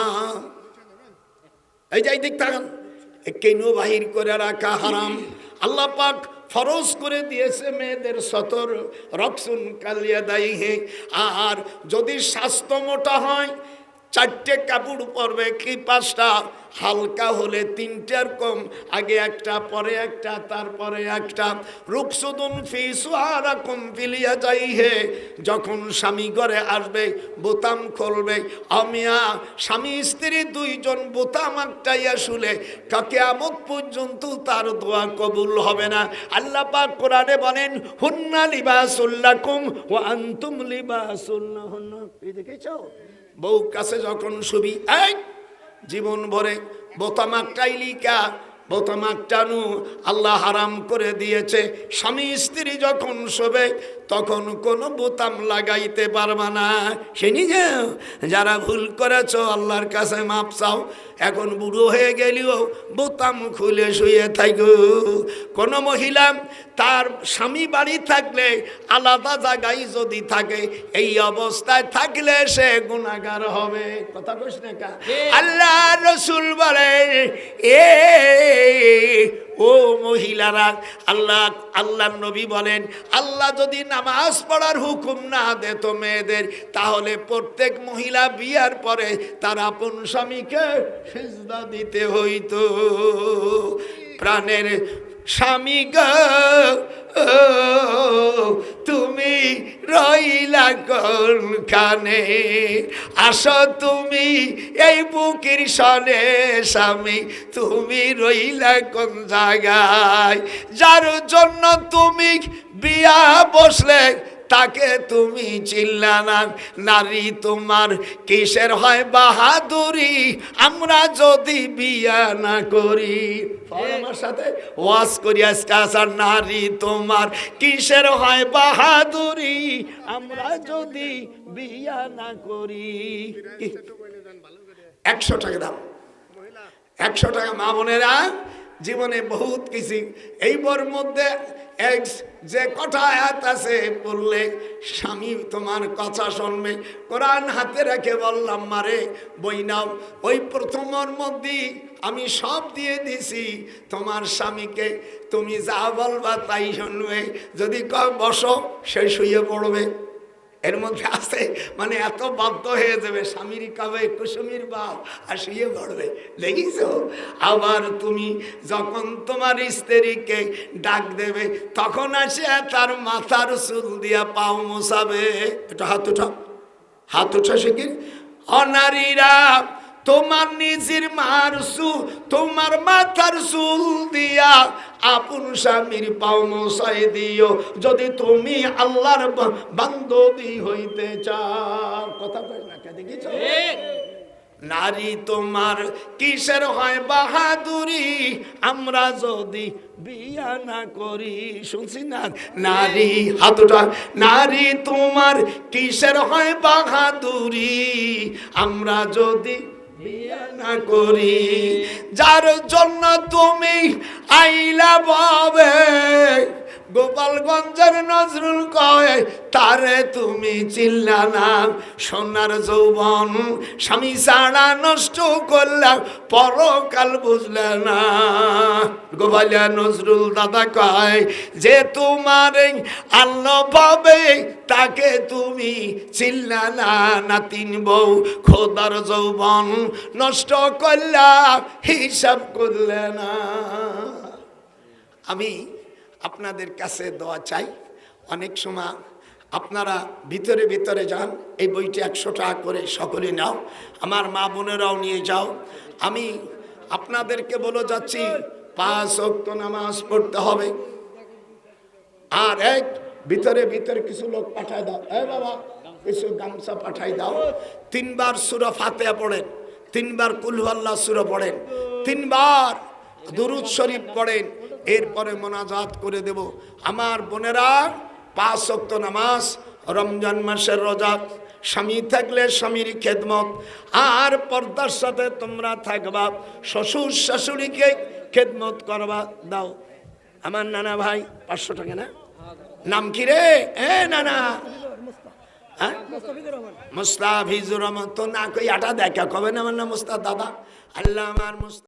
এই যে এই দিক তাকান, কেন বাহির করে রাখা হারাম। আল্লাহ পাক ফরজ করে দিয়েছে মেয়েদের সতর, রকসুন কালিয়া দায়ী হে। আর যদি স্বাস্থ্য মোটা হয় 4টে কাপড় পরবে কি 5টা, হালকা হলে 3টার কম, আগে একটা পরে একটা তারপরে একটা। রুকসুদুন ফি সুআরাকুম ফিলিয়া যাই হে, যখন স্বামী ঘরে আসবে বোতাম খুলবে, আমিয়া স্বামী স্ত্রী দুইজন বোতাম একটাইয়া শুলে কিয়ামত পর্যন্ত তার দোয়া কবুল হবে না। আল্লাহ পাক কোরআনে বলেন হুন্না লিবাসুল লাকুম ওয়া আনতুম লিবাসুল লাহুন্না। এই দেখেছো, বউ কাছে যখন শুবি, এই জীবন ভরে বোতাম একটাই লিকা, বোতাম একটানু আল্লাহ হারাম করে দিয়েছে। স্বামী স্ত্রী যখন শোবে তখন কোনো বোতাম লাগাইতে পারবা না। সে নিজে যারা ভুল করেছ আল্লাহর কাছে মাপ চাও, এখন বুড়ো হয়ে গেলেও বোতাম খুলে শুয়ে থাকো। কোনো মহিলা তার স্বামী বাড়ি থাকলে আলাদা জায়গায় যদি থাকে, এই অবস্থায় থাকলে সে গুনাহগার হবে। কথা কইস না কা? আল্লাহ রাসূল বলেন, ও মহিলারা, আল্লাহ নবী বলেন, আল্লাহ যদি নামাজ পড়ার হুকুম না দিত মেয়েদের, তাহলে প্রত্যেক মহিলা বিয়ার পরে তার আপন স্বামীকে সিজদা দিতে হইতো। প্রাণের স্বামী গো, তুমি রইলা কোনখানে, আসো তুমি এই বুকের সনে, স্বামী তুমি রইলা কোন জায়গায়। যার জন্য তুমি বিয়া বসলে তাকে তুমি চিল্লা না। নারী তোমার কিসের হয় বাহাদুরি, আমরা যদি বিয়া না করি। আমার সাথে ওয়াজ করি আজকে, আসার নারী তোমার কিসের হয় বাহাদুরি, আমরা যদি বিয়া না করি। 100 টাকা দাম, 100 টাকা। মা বোনেরা, জীবনে বহুত কিছু এই বর মধ্যে যে কটা আয়াত আছে বললে স্বামী তোমার কথা শুনবে। কোরআন হাতে রেখে বললাম মারে বই নাও, ওই প্রথমের মধ্যে আমি সব দিয়ে দিছি, তোমার স্বামীকে তুমি যা বলবা তাই শুনবে। যদি কয় বসো, সে শুয়ে পড়বে। এর মধ্যে আছে মানে এত বাধ্য হয়ে যাবে, স্বামীর কবে কুসুমির বাপ আর শুয়ে পড়বে। দেখিস, আবার তুমি যখন তোমার স্ত্রীকে ডাক দেবে তখন আসে তার মাথার চুল দিয়া পাও মোছাবে। এটা হাত উঠা, হাত উঠা শিখি। অনারীরা তোমার নিজের তোমার মাথার চুল দিয়া আপন স্বামীর পাও মোছাই দিও, যদি তুমি আল্লাহর বান্ধবী হইতে চাও। কথা কই না কে? দেখিছ, নারী তোমার কিসের হয় বাহাদুরি, আমরা যদি বিয়া না করি। শুনছি না? নারী হাতটা, নারী তোমার কিসের হয় বাহাদুরি, আমরা যদি বিয়া না করি। যার জন্য তুমি আইলা বাবে, গোপালগঞ্জের নজরুল কয় তারে তুমি চিল্লা না। সোনার যৌবন স্বামী ছাড়া নষ্ট করলাম, পরকাল বুঝলে না। গোপালিয়া নজরুল দাদা কয় যে তোমার আল্লাহ পাবে তাকে তুমি চিল্লা না। নাতিন বউ খোদার যৌবন নষ্ট করলা, হিসাব করলে না। আমি আপনাদের কাছে দোয়া চাই। অনেক সময় আপনারা ভিতরে ভিতরে যান, এই বইটি 100 টাকা করে সকলে নাও, আমার মা বোনেরাও নিয়ে যাও। আমি আপনাদেরকে বলে যাচ্ছি 5 ওয়াক্ত নামাজ পড়তে হবে। আর ভিতরে ভিতরে কিছু লোক পাঠায় দাও, বাবা কিছু গামছা পাঠাই দাও। 3 বার সূরা ফাতিহা পড়েন, 3 বার কুল হুয়াল্লাহ সূরা পড়েন, 3 বার দুরূদ শরীফ পড়েন, এরপরে মোনাজাত করে দেব। আমার বোনেরা 5 ওয়াক্ত নামাজ, রমজান মাসের রোজা, স্বামী থাকলে স্বামীর খেদমত, আর পর্দার সাথে তোমরা থাকবা, শ্বশুর শাশুড়িকে খেদমত করবা। দাও আমার নানা ভাই 500 টাকা না? নাম কি রে? নানা মুস্তাফিজুর রহমান। তো না কই আটা দেখা কবে না আমার নাম মুস্তাফ দাদা। আল্লাহ আমার মুস্তাফ